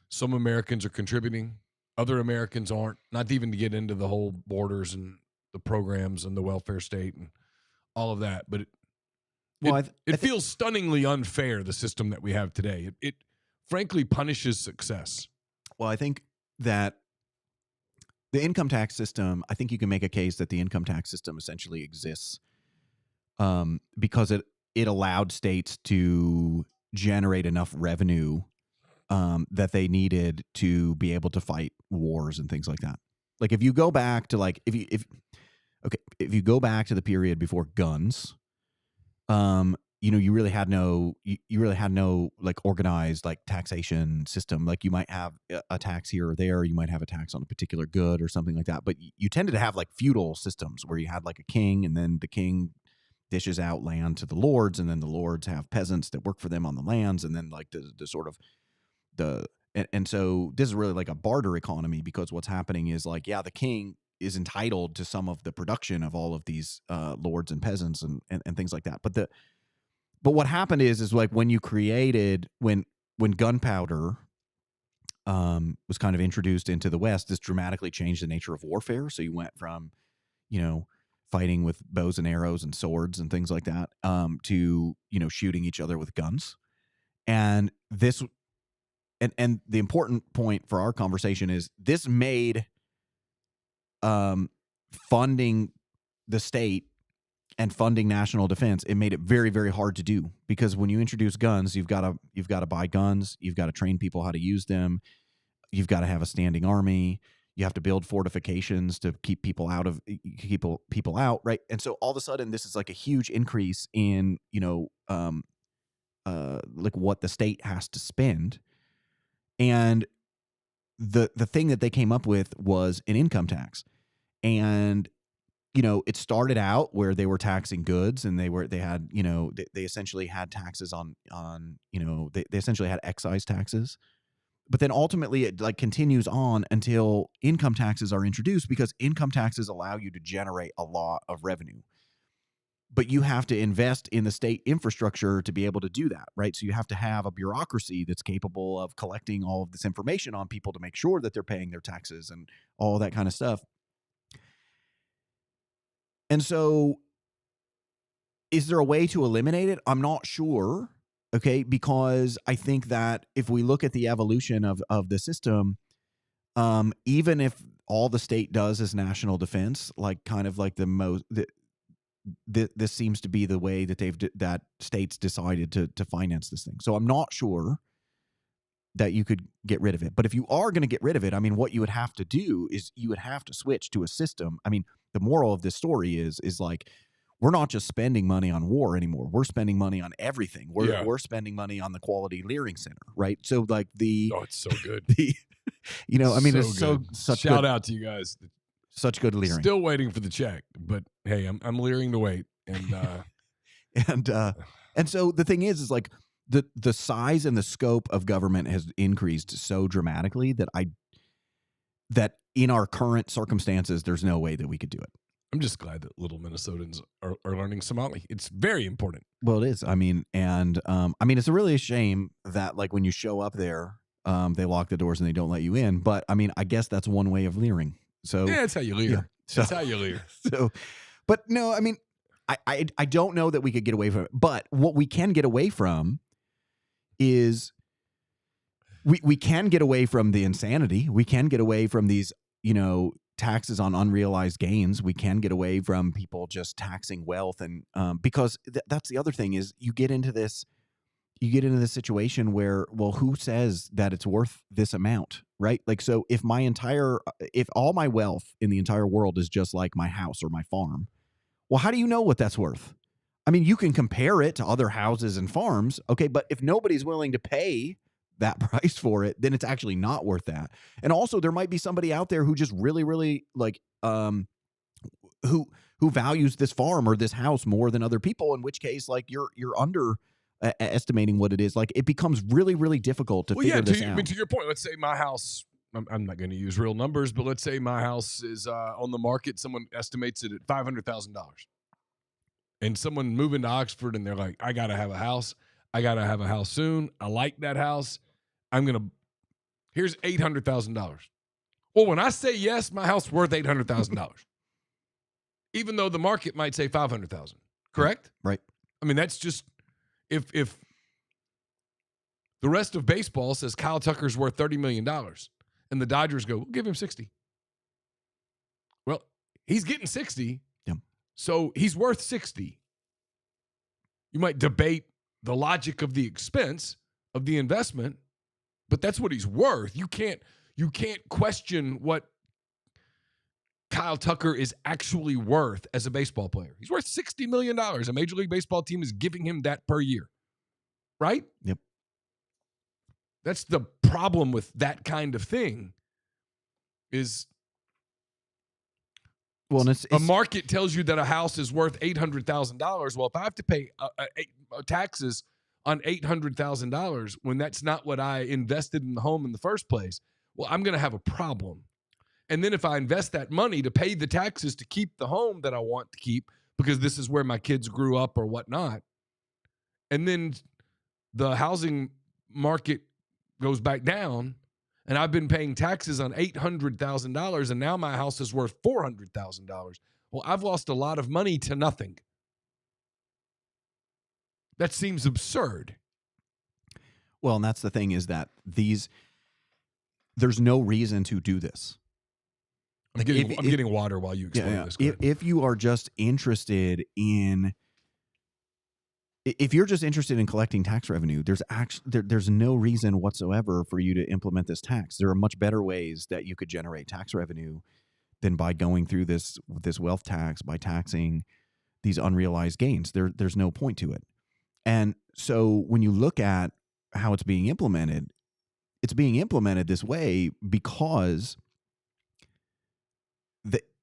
some Americans are contributing, other Americans aren't. Not even to get into the whole borders and the programs and the welfare state and all of that, but it feels stunningly unfair, the system that we have today. It frankly punishes success. Well, I think that the income tax system, I think you can make a case that the income tax system essentially exists because it allowed states to generate enough revenue that they needed to be able to fight wars and things like that. Like if you go back to if you go back to the period before guns, you really had no like organized like taxation system. Like you might have a tax here or there, you might have a tax on a particular good or something like that. But you tended to have like feudal systems where you had like a king, and then the king dishes out land to the lords, and then the lords have peasants that work for them on the lands, and then like and so this is really like a barter economy, because what's happening is like, yeah, the king is entitled to some of the production of all of these lords and peasants and things like that. But what happened is like when gunpowder was kind of introduced into the West, this dramatically changed the nature of warfare. So you went from, fighting with bows and arrows and swords and things like that to, shooting each other with guns. And this, and the important point for our conversation is this made funding the state and funding national defense, it made it very, very hard to do, because when you introduce guns, you've got to buy guns, you've got to train people how to use them. You've got to have a standing army. You have to build fortifications to keep people out, right? And so all of a sudden, this is like a huge increase in, like what the state has to spend. And the thing that they came up with was an income tax. And it started out where they were taxing goods, and they essentially had taxes on they essentially had excise taxes. But then ultimately it like continues on until income taxes are introduced, because income taxes allow you to generate a lot of revenue. But you have to invest in the state infrastructure to be able to do that, right? So you have to have a bureaucracy that's capable of collecting all of this information on people to make sure that they're paying their taxes and all that kind of stuff. And so is there a way to eliminate it? I'm not sure. Okay, because I think that if we look at the evolution of the system, even if all the state does is national defense, like kind of like this seems to be the way that that states decided to finance this thing. So I'm not sure that you could get rid of it. But if you are going to get rid of it, I mean, what you would have to do is you would have to switch to a system. I mean, the moral of this story is like, we're not just spending money on war anymore. We're spending money on everything. We're spending money on the Quality Leering Center, right? So like it's so good. It's such shout out to you guys. Such good leering. Still waiting for the check, but hey, I'm leering to wait. And and so the thing is like the size and the scope of government has increased so dramatically that in our current circumstances, there's no way that we could do it. I'm just glad that little Minnesotans are learning Somali. It's very important. Well, it is. I mean, and it's really a shame that like when you show up there, they lock the doors and they don't let you in. But I mean, I guess that's one way of leering. So yeah, that's how you leer. Yeah, that's how you leer. So, but no, I mean, I don't know that we could get away from it. But what we can get away from is we can get away from the insanity. We can get away from these, taxes on unrealized gains. We can get away from people just taxing wealth, and because that's the other thing is you get into this situation where, well, who says that it's worth this amount, right? Like, so if all my wealth in the entire world is just like my house or my farm, well, how do you know what that's worth? I mean, you can compare it to other houses and farms, okay, but if nobody's willing to pay that price for it, then it's actually not worth that. And also there might be somebody out there who just really, really like, who values this farm or this house more than other people, in which case, like, you're under estimating what it is. Like, it becomes really, really difficult to figure this out. I mean, to your point, let's say my house, I'm not going to use real numbers, but let's say my house is on the market. Someone estimates it at $500,000. And someone moving to Oxford and they're like, I got to have a house. I got to have a house soon. I like that house. Here's $800,000. Well, when I say yes, my house is worth $800,000. Even though the market might say $500,000. Correct? Right. I mean, that's just, if the rest of baseball says Kyle Tucker's worth $30 million and the Dodgers go, we'll give him 60. Well, he's getting 60. Yeah. So he's worth 60. You might debate the logic of the expense of the investment, but that's what he's worth. You can't question what Kyle Tucker is actually worth as a baseball player. He's worth $60 million. A Major League Baseball team is giving him that per year. Right? Yep. That's the problem with that kind of thing is, well, and it's a market tells you that a house is worth $800,000. Well, if I have to pay taxes on $800,000 when that's not what I invested in the home in the first place, well, I'm going to have a problem. And then if I invest that money to pay the taxes to keep the home that I want to keep, because this is where my kids grew up or whatnot, and then the housing market goes back down, and I've been paying taxes on $800,000, and now my house is worth $400,000. Well, I've lost a lot of money to nothing. That seems absurd. Well, and that's the thing is that there's no reason to do this. I'm getting water while you explain this. If you are just interested in if you're just interested in collecting tax revenue, there's no reason whatsoever for you to implement this tax. There are much better ways that you could generate tax revenue than by going through this wealth tax, by taxing these unrealized gains. There's no point to it. And so when you look at how it's being implemented this way because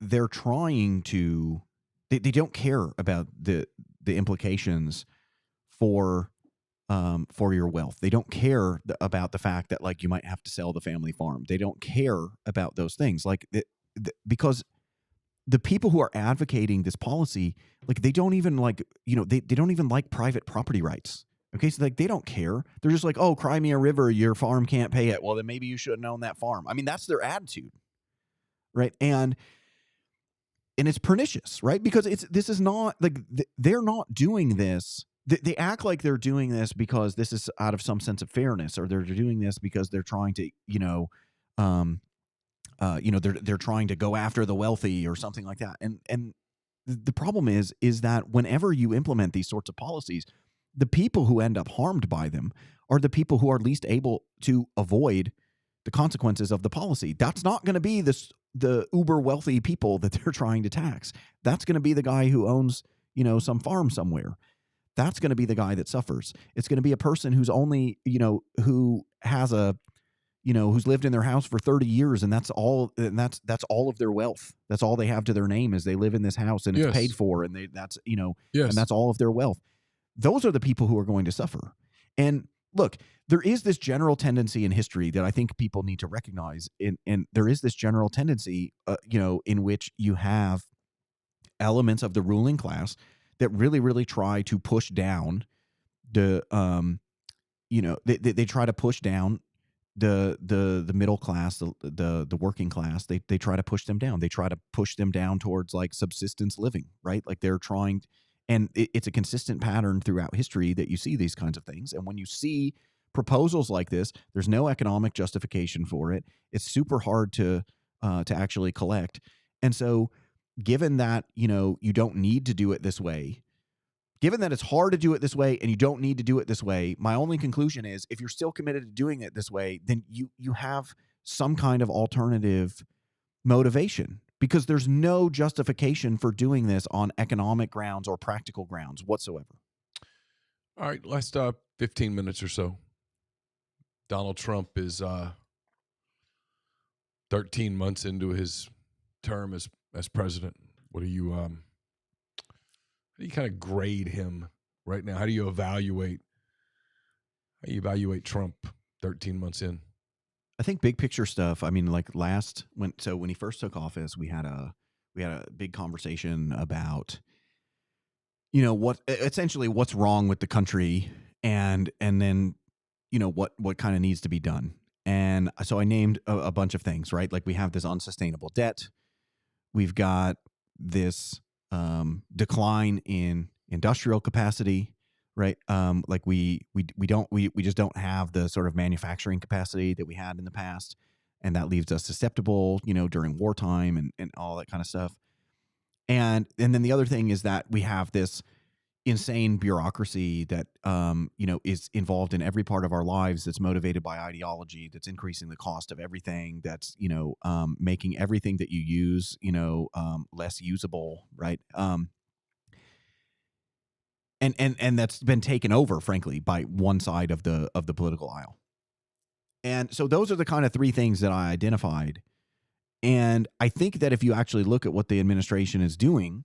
they're trying to. They don't care about the implications for your wealth. They don't care about the fact that like you might have to sell the family farm. They don't care about those things, like because the people who are advocating this policy, like they don't even like, they don't even like private property rights. Okay, so like they don't care. They're just like, oh, cry me a river, your farm can't pay it. Well, then maybe you shouldn't own that farm. I mean, that's their attitude, right? And it's pernicious, right? Because this is not like they're not doing this. They act like they're doing this because this is out of some sense of fairness, or they're doing this because they're trying to, they're trying to go after the wealthy or something like that. And the problem is that whenever you implement these sorts of policies, the people who end up harmed by them are the people who are least able to avoid the consequences of the policy. That's not going to be the uber wealthy people that they're trying to tax. That's going to be the guy who owns, some farm somewhere. That's going to be the guy that suffers. It's going to be a person who's only, who has who's lived in their house for 30 years and that's all of their wealth. That's all they have to their name is they live in this house and it's paid for and and that's all of their wealth. Those are the people who are going to suffer. And look, there is this general tendency in history that I think people need to recognize. And there is this general tendency, in which you have elements of the ruling class that really, really try to push down they try to push down the middle class, the working class. They try to push them down. They try to push them down towards like subsistence living, right? Like they're trying, and it's a consistent pattern throughout history that you see these kinds of things. And when you see proposals like this, there's no economic justification for it. It's super hard to actually collect. And so given that, you don't need to do it this way, given that it's hard to do it this way and you don't need to do it this way, my only conclusion is if you're still committed to doing it this way, then you have some kind of alternative motivation, because there's no justification for doing this on economic grounds or practical grounds whatsoever. All right, last 15 minutes or so. Donald Trump is 13 months into his term as president. What do you how do you kind of grade him right now? How do you evaluate Trump 13 months in? I think big picture stuff. I mean, like when he first took office, we had a big conversation about, what's wrong with the country, and then, what kind of needs to be done. And so I named a bunch of things, right? Like we have this unsustainable debt. We've got this decline in industrial capacity, right? Like we just don't have the sort of manufacturing capacity that we had in the past, and that leaves us susceptible, during wartime and all that kind of stuff. And then the other thing is that we have this insane bureaucracy that is involved in every part of our lives, that's motivated by ideology, that's increasing the cost of everything, that's making everything that you use less usable, right? And that's been taken over, frankly, by one side of the political aisle. And so those are the kind of three things that I identified. And I think that if you actually look at what the administration is doing,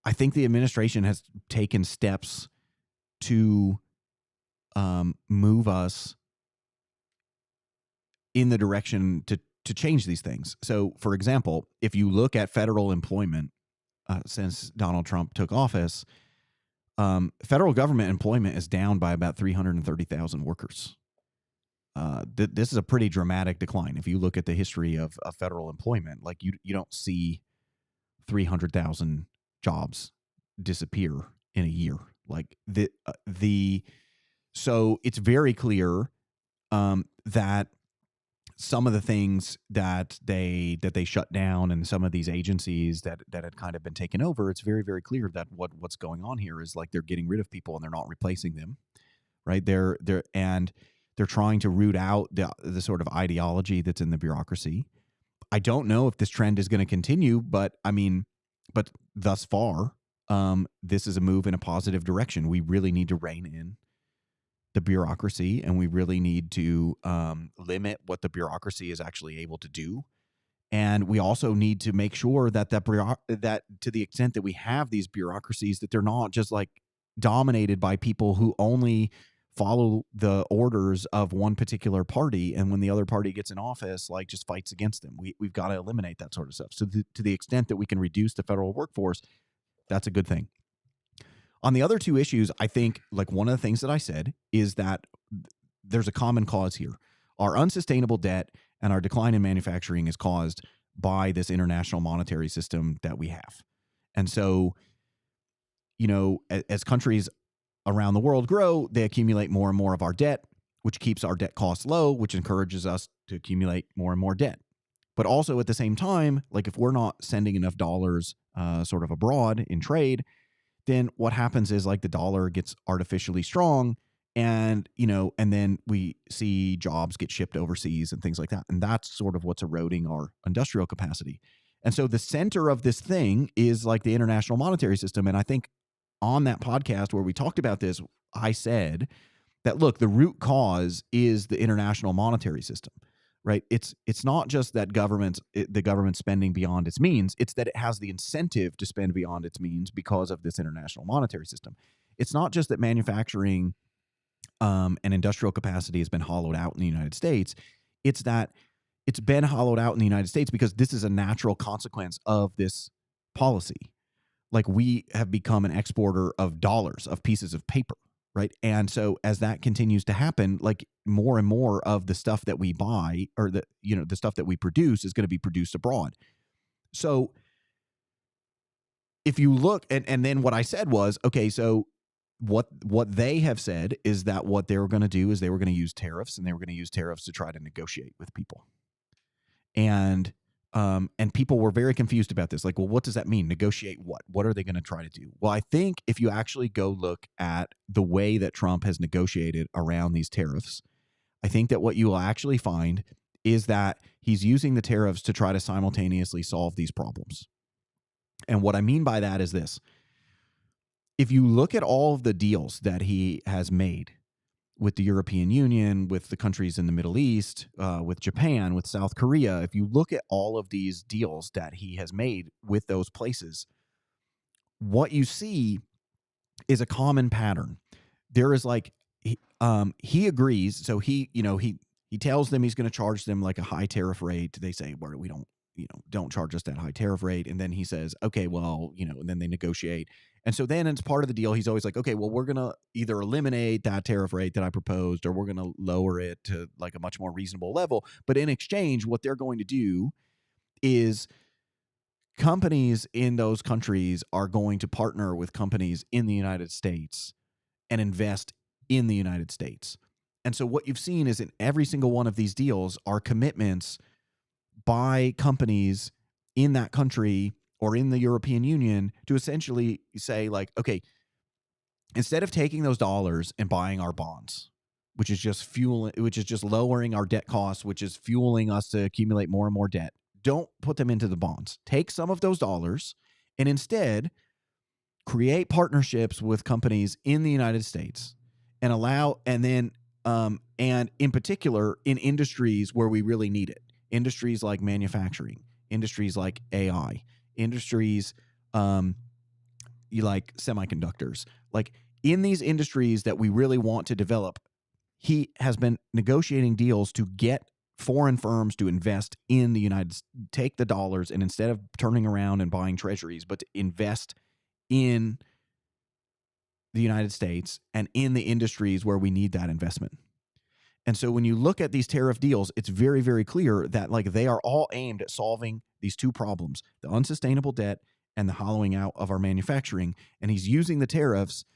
I think the administration has taken steps to move us in the direction to change these things. So, for example, if you look at federal employment since Donald Trump took office, federal government employment is down by about 330,000 workers. This is a pretty dramatic decline. If you look at the history of federal employment, like you don't see 300,000 jobs disappear in a year. Like so it's very clear that some of the things that they shut down and some of these agencies that had kind of been taken over, it's very, very clear that what's going on here is like they're getting rid of people and they're not replacing them, right? They're trying to root out the sort of ideology that's in the bureaucracy. I don't know if this trend is going to continue, but thus far, this is a move in a positive direction. We really need to rein in the bureaucracy, and we really need to limit what the bureaucracy is actually able to do. And we also need to make sure that that to the extent that we have these bureaucracies, that they're not just like dominated by people who only follow the orders of one particular party, and when the other party gets in office, like just fights against them. We've got to eliminate that sort of stuff. So to the extent that we can reduce the federal workforce, that's a good thing. On the other two issues, I think like one of the things that I said is that there's a common cause here. Our unsustainable debt and our decline in manufacturing is caused by this international monetary system that we have. And so, you know, as countries around the world grow, they accumulate more and more of our debt, which keeps our debt costs low, which encourages us to accumulate more and more debt. But also at the same time, like if we're not sending enough dollars sort of abroad in trade, then what happens is like the dollar gets artificially strong, and, you know, and then we see jobs get shipped overseas and things like that. And that's sort of what's eroding our industrial capacity. And so the center of this thing is like the international monetary system. And I think on that podcast where we talked about this, I said that, look, the root cause is the international monetary system, right? It's not just that the government spending beyond its means. It's that it has the incentive to spend beyond its means because of this international monetary system. It's not just that manufacturing and industrial capacity has been hollowed out in the United States. It's that it's been hollowed out in the United States because this is a natural consequence of this policy. Like we have become an exporter of dollars, of pieces of paper. Right. And so as that continues to happen, like more and more of the stuff that we buy or the stuff that we produce is going to be produced abroad. So if you look and then what I said was, okay, so what they have said is that what they were going to do is they were going to use tariffs, and they were going to use tariffs to try to negotiate with people. And people were very confused about this. Like, well, what does that mean? Negotiate what? What are they going to try to do? Well, I think if you actually go look at the way that Trump has negotiated around these tariffs, I think that what you will actually find is that he's using the tariffs to try to simultaneously solve these problems. And what I mean by that is this. If you look at all of the deals that he has made with the European Union, with the countries in the Middle East, with Japan, with South Korea, if you look at all of these deals that he has made with those places, what you see is a common pattern. There is like, he agrees. So he tells them he's going to charge them like a high tariff rate. They say, well, we don't charge us that high tariff rate. And then he says, okay, well, and then they negotiate. And so then as part of the deal, he's always like, okay, well, we're going to either eliminate that tariff rate that I proposed, or we're going to lower it to like a much more reasonable level. But in exchange, what they're going to do is companies in those countries are going to partner with companies in the United States and invest in the United States. And so what you've seen is in every single one of these deals are commitments by companies in that country or in the European Union to essentially say like, okay, instead of taking those dollars and buying our bonds, which is just lowering our debt costs, which is fueling us to accumulate more and more debt, don't put them into the bonds. Take some of those dollars and instead create partnerships with companies in the United States and and in particular in industries where we really need it. Industries like manufacturing, industries like AI, industries like semiconductors. Like in these industries that we really want to develop, he has been negotiating deals to get foreign firms to invest in the United States, take the dollars, and instead of turning around and buying treasuries, but to invest in the United States and in the industries where we need that investment. And so when you look at these tariff deals, it's very, very clear that like they are all aimed at solving these two problems, the unsustainable debt and the hollowing out of our manufacturing. And he's using the tariffs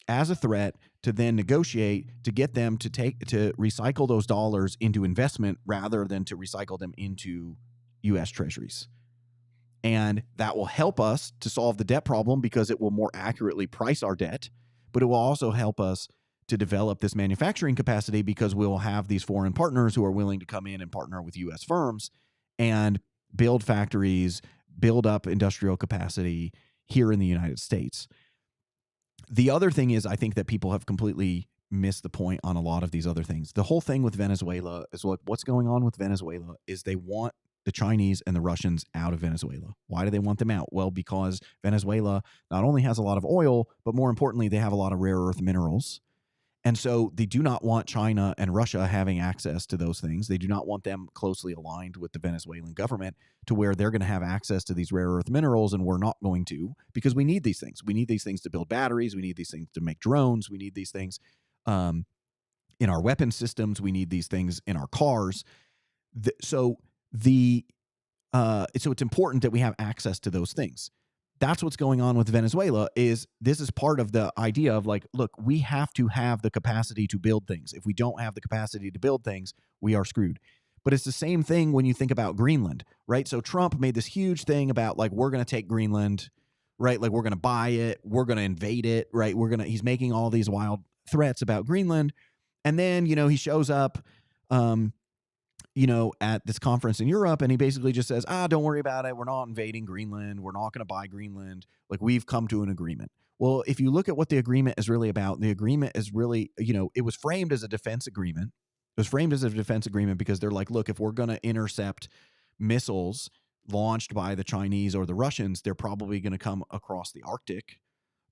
as a threat to then negotiate to get them to recycle those dollars into investment rather than to recycle them into U.S. treasuries. And that will help us to solve the debt problem because it will more accurately price our debt, but it will also help us to develop this manufacturing capacity because we'll have these foreign partners who are willing to come in and partner with U.S. firms and build factories, build up industrial capacity here in the United States. The other thing is, I think that people have completely missed the point on a lot of these other things. The whole thing with Venezuela is what's going on with Venezuela is they want the Chinese and the Russians out of Venezuela. Why do they want them out? Well, because Venezuela not only has a lot of oil, but more importantly, they have a lot of rare earth minerals. And so they do not want China and Russia having access to those things. They do not want them closely aligned with the Venezuelan government to where they're going to have access to these rare earth minerals and we're not going to, because we need these things. We need these things to build batteries. We need these things to make drones. We need these things in our weapon systems. We need these things in our cars. So it's important that we have access to those things. That's what's going on with Venezuela. This is part of the idea of like, look, we have to have the capacity to build things. If we don't have the capacity to build things, we are screwed. But it's the same thing when you think about Greenland, right? So Trump made this huge thing about like, we're going to take Greenland, right? Like we're going to buy it. We're going to invade it, right? He's making all these wild threats about Greenland. And then, he shows up, at this conference in Europe, and he basically just says, don't worry about it. We're not invading Greenland. We're not going to buy Greenland. Like, we've come to an agreement. Well, if you look at what the agreement is really about, the agreement is really, it was framed as a defense agreement. It was framed as a defense agreement because they're like, look, if we're going to intercept missiles launched by the Chinese or the Russians, they're probably going to come across the Arctic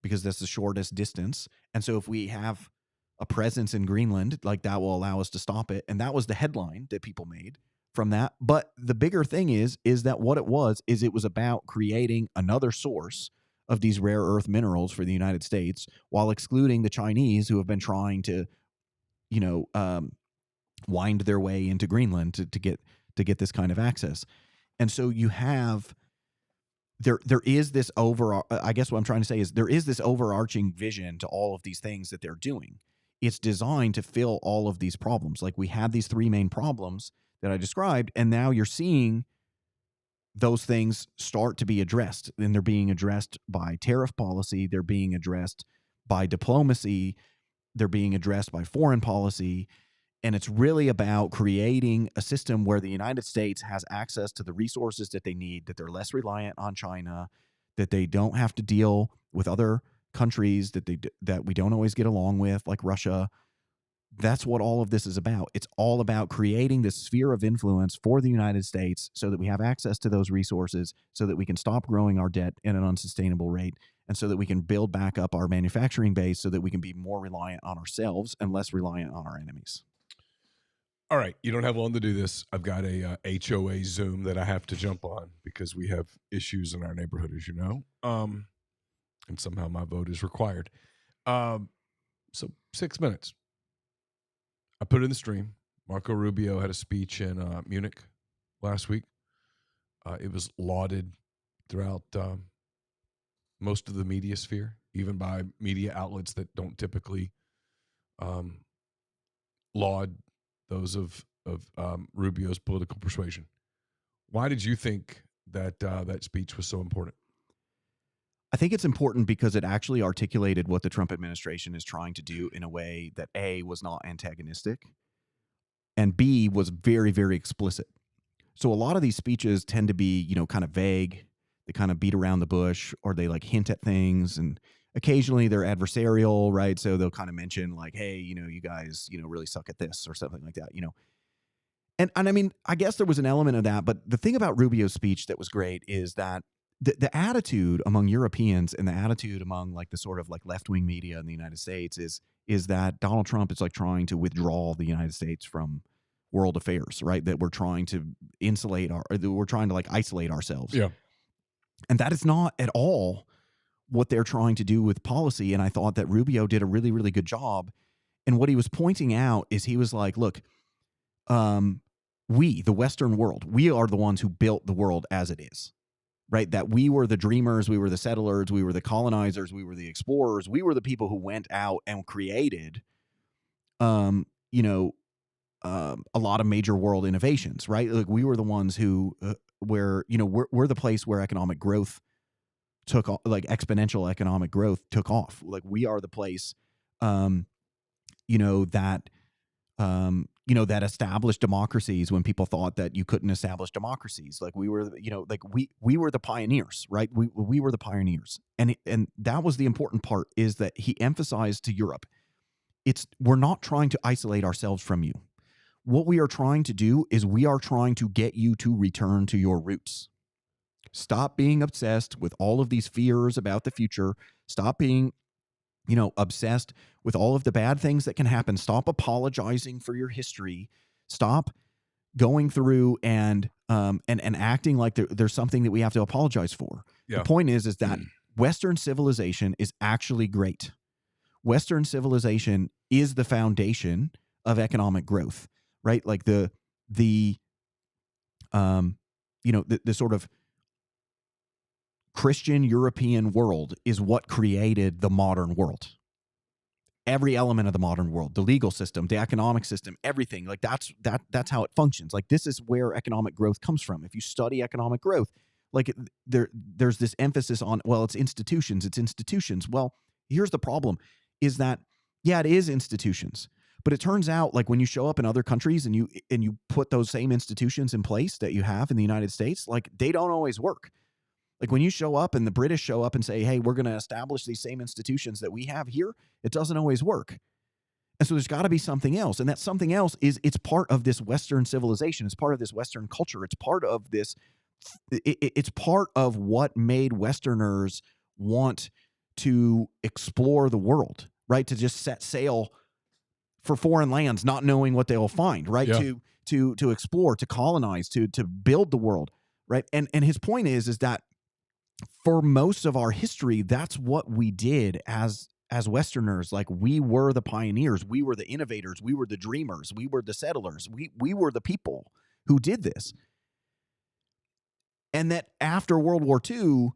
because that's the shortest distance. And so if we have a presence in Greenland, like that will allow us to stop it. And that was the headline that people made from that. But the bigger thing is that what it was about creating another source of these rare earth minerals for the United States while excluding the Chinese who have been trying to, wind their way into Greenland to get this kind of access. And so you have there is this I guess what I'm trying to say is there is this overarching vision to all of these things that they're doing. It's designed to fill all of these problems. Like we had these three main problems that I described, and now you're seeing those things start to be addressed. And they're being addressed by tariff policy. They're being addressed by diplomacy. They're being addressed by foreign policy. And it's really about creating a system where the United States has access to the resources that they need, that they're less reliant on China, that they don't have to deal with other countries that we don't always get along with, like Russia. That's what all of this is about. It's all about creating this sphere of influence for the United States so that we have access to those resources, so that we can stop growing our debt at an unsustainable rate, and so that we can build back up our manufacturing base so that we can be more reliant on ourselves and less reliant on our enemies. All right, you don't have long to do this. I've got a HOA Zoom that I have to jump on because we have issues in our neighborhood, as you know. And somehow my vote is required. So 6 minutes. I put it in the stream. Marco Rubio had a speech in Munich last week. It was lauded throughout most of the media sphere, even by media outlets that don't typically laud those of Rubio's political persuasion. Why did you think that that speech was so important? I think it's important because it actually articulated what the Trump administration is trying to do in a way that A, was not antagonistic, and B, was very, very explicit. So a lot of these speeches tend to be, kind of vague. They kind of beat around the bush, or they like hint at things, and occasionally they're adversarial, right? So they'll kind of mention like, hey, you guys, really suck at this or something like that, And I mean, I guess there was an element of that, but the thing about Rubio's speech that was great is that the attitude among Europeans and the attitude among like the sort of like left-wing media in the United States is that Donald Trump is like trying to withdraw the United States from world affairs, right? That we're trying to we're trying to like isolate ourselves. Yeah. And that is not at all what they're trying to do with policy. And I thought that Rubio did a really, really good job. And what he was pointing out is he was like, look, we, the Western world, we are the ones who built the world as it is. right? That we were the dreamers, we were the settlers, we were the colonizers, we were the explorers, we were the people who went out and created, you know, a lot of major world innovations, right? Like we were the ones who, where, you know, we're the place where economic growth took off, like exponential economic growth took off. Like we are the place, you know, that, that established democracies when people thought that you couldn't establish democracies. Like we were, you know, like we were the pioneers, right? We were the pioneers. And that was the important part, is that he emphasized to Europe, we're not trying to isolate ourselves from you. What we are trying to do is we are trying to get you to return to your roots. Stop being obsessed with all of these fears about the future. Stop being, you know, obsessed with all of the bad things that can happen. Stop apologizing for your history. Stop going through and acting like there's something that we have to apologize for. Yeah. The point is that Western civilization is actually great. Western civilization is the foundation of economic growth, right? Like the sort of Christian European world is what created the modern world. Every element of the modern world, the legal system, the economic system, everything, like that's how it functions. Like this is where economic growth comes from. If you study economic growth, like there's this emphasis on, well, it's institutions. Well, here's the problem, is that, yeah, it is institutions. But it turns out, like when you show up in other countries and you put those same institutions in place that you have in the United States, like they don't always work. Like when you show up and the British show up and say, hey, we're going to establish these same institutions that we have here, it doesn't always work. And so there's got to be something else. And that something else is, it's part of this Western civilization. It's part of this Western culture. It's part of this. It's part of what made Westerners want to explore the world, right? To just set sail for foreign lands, not knowing what they'll find, right? Yeah. To explore, to colonize, to build the world, right? And his point is that for most of our history, that's what we did as Westerners. Like we were the pioneers, we were the innovators, we were the dreamers, we were the settlers, we were the people who did this. And that after World War II,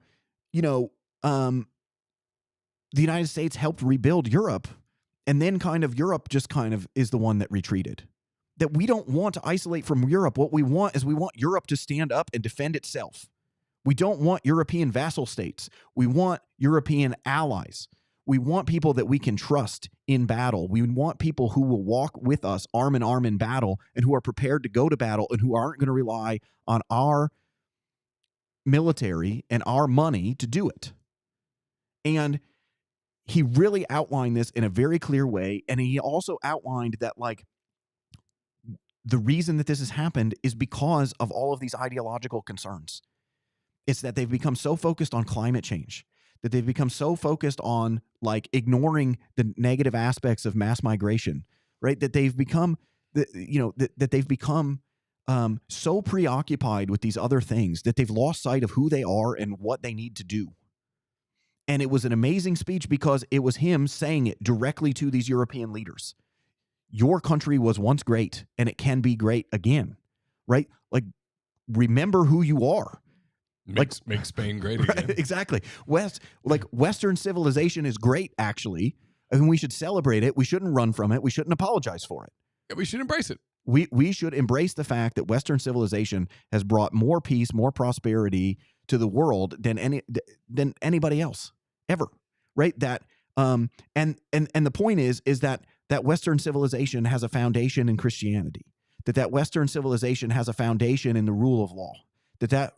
you know, the United States helped rebuild Europe, and then kind of Europe just kind of is the one that retreated. That we don't want to isolate from Europe. What we want is we want Europe to stand up and defend itself. We don't want European vassal states. We want European allies. We want people that we can trust in battle. We want people who will walk with us arm in arm in battle, and who are prepared to go to battle, and who aren't going to rely on our military and our money to do it. And he really outlined this in a very clear way. And he also outlined that, like, the reason that this has happened is because of all of these ideological concerns. It's that they've become so focused on climate change, that they've become so focused on, like, ignoring the negative aspects of mass migration, right? That they've become, that they've become so preoccupied with these other things that they've lost sight of who they are and what they need to do. And it was an amazing speech because it was him saying it directly to these European leaders. Your country was once great, and it can be great again, right? Like, remember who you are. Make Spain great again. Right, exactly. Western civilization is great, actually, and we should celebrate it. We shouldn't run from it. We shouldn't apologize for it. Yeah, we should embrace it. We should embrace the fact that Western civilization has brought more peace, more prosperity to the world than anybody else ever, right? That and the point is that Western civilization has a foundation in Christianity. That Western civilization has a foundation in the rule of law. That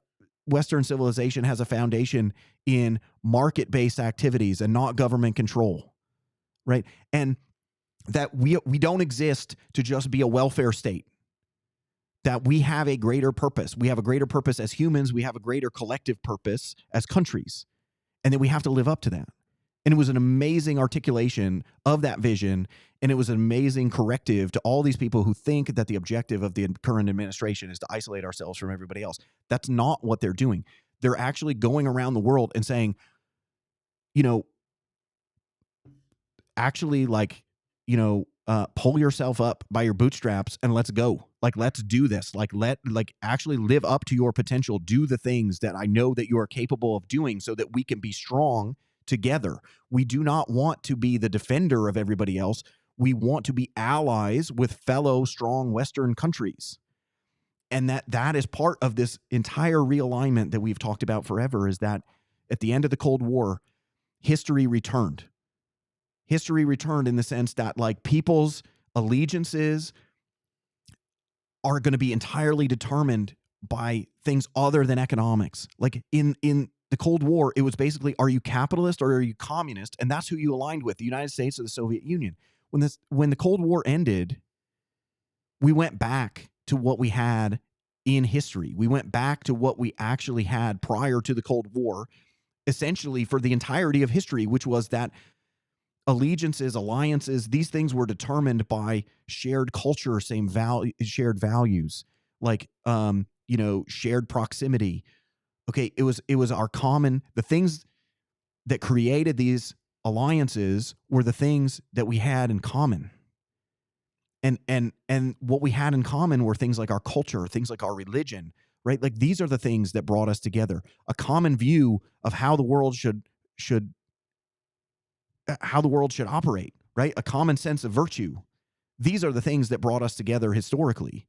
Western civilization has a foundation in market-based activities and not government control, right? And that we don't exist to just be a welfare state. That we have a greater purpose. We have a greater purpose as humans. We have a greater collective purpose as countries. And that we have to live up to that. And it was an amazing articulation of that vision. And it was an amazing corrective to all these people who think that the objective of the current administration is to isolate ourselves from everybody else. That's not what they're doing. They're actually going around the world and saying, actually, like, pull yourself up by your bootstraps and let's go. Like, let's do this. Like, actually live up to your potential. Do the things that I know that you are capable of doing so that we can be strong together. We do not want to be the defender of everybody else. We want to be allies with fellow strong Western countries. And that is part of this entire realignment that we've talked about forever, is that at the end of the Cold War, history returned. History returned in the sense that, like, people's allegiances are going to be entirely determined by things other than economics. Like in the Cold War, it was basically, are you capitalist or are you communist? And that's who you aligned with, the United States or the Soviet Union. When the Cold War ended, we went back to what we had in history. We went back to what we actually had prior to the Cold War, essentially for the entirety of history, which was that allegiances, alliances, these things were determined by shared culture, shared values, like, shared proximity. Okay. It was our common, the things that created these alliances were the things that we had in common. And what we had in common were things like our culture, things like our religion, right? Like, these are the things that brought us together. A common view of how the world should operate, right? A common sense of virtue. These are the things that brought us together historically.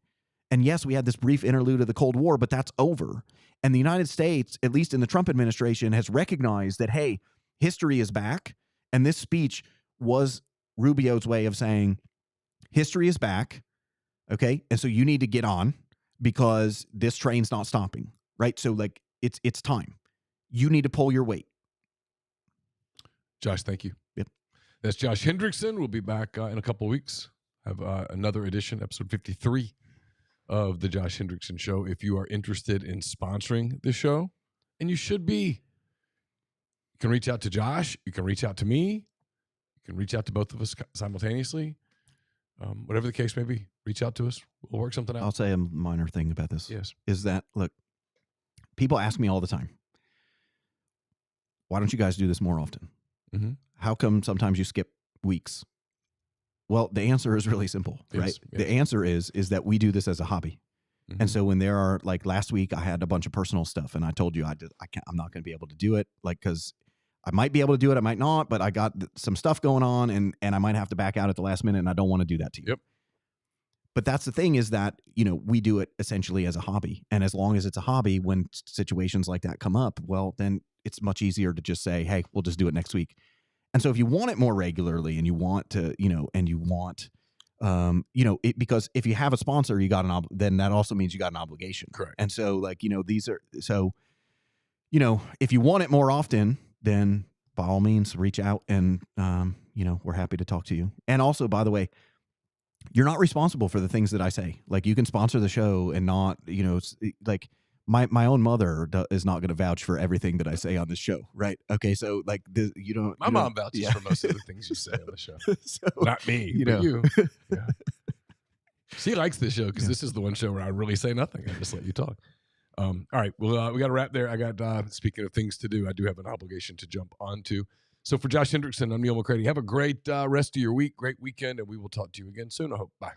And yes, we had this brief interlude of the Cold War, but that's over. And the United States, at least in the Trump administration, has recognized that, hey, history is back. And this speech was Rubio's way of saying, history is back. Okay. And so you need to get on, because this train's not stopping, right? So, like, it's time. You need to pull your weight. Josh, thank you. Yep. That's Josh Hendrickson. We'll be back in a couple of weeks. Have another edition, episode 53 of the Josh Hendrickson Show. If you are interested in sponsoring the show, and you should be, you can reach out to Josh. You can reach out to me. You can reach out to both of us simultaneously. Whatever the case may be, reach out to us. We'll work something out. I'll say a minor thing about this. Yes. Is that, look, people ask me all the time, why don't you guys do this more often? Mm-hmm. How come sometimes you skip weeks? Well, the answer is really simple, right? Yes. The answer is that we do this as a hobby. Mm-hmm. And so when there are, like, last week I had a bunch of personal stuff, and I told you I'm not going to be able to do it, like, because I might be able to do it, I might not, but I got some stuff going on, and I might have to back out at the last minute, and I don't want to do that to you. Yep. But that's the thing, is that, we do it essentially as a hobby. And as long as it's a hobby, when situations like that come up, well, then it's much easier to just say, hey, we'll just do it next week. And so if you want it more regularly, and you want to, because if you have a sponsor, then that also means you got an obligation. Correct. And so, like, if you want it more often, then by all means reach out, and, we're happy to talk to you. And also, by the way, you're not responsible for the things that I say. Like, you can sponsor the show and not, like, my own mother is not going to vouch for everything that I say on this show. Right. Okay. So, like, my mom vouches for most of the things you say on the show. So, not me, but you. Yeah. She likes this show, because this is the one show where I really say nothing. I just let you talk. All right. Well, we got to wrap there. I got, speaking of things to do, I do have an obligation to jump onto. So for Josh Hendrickson, I'm Neal McCready. Have a great rest of your week, great weekend, and we will talk to you again soon, I hope. Bye.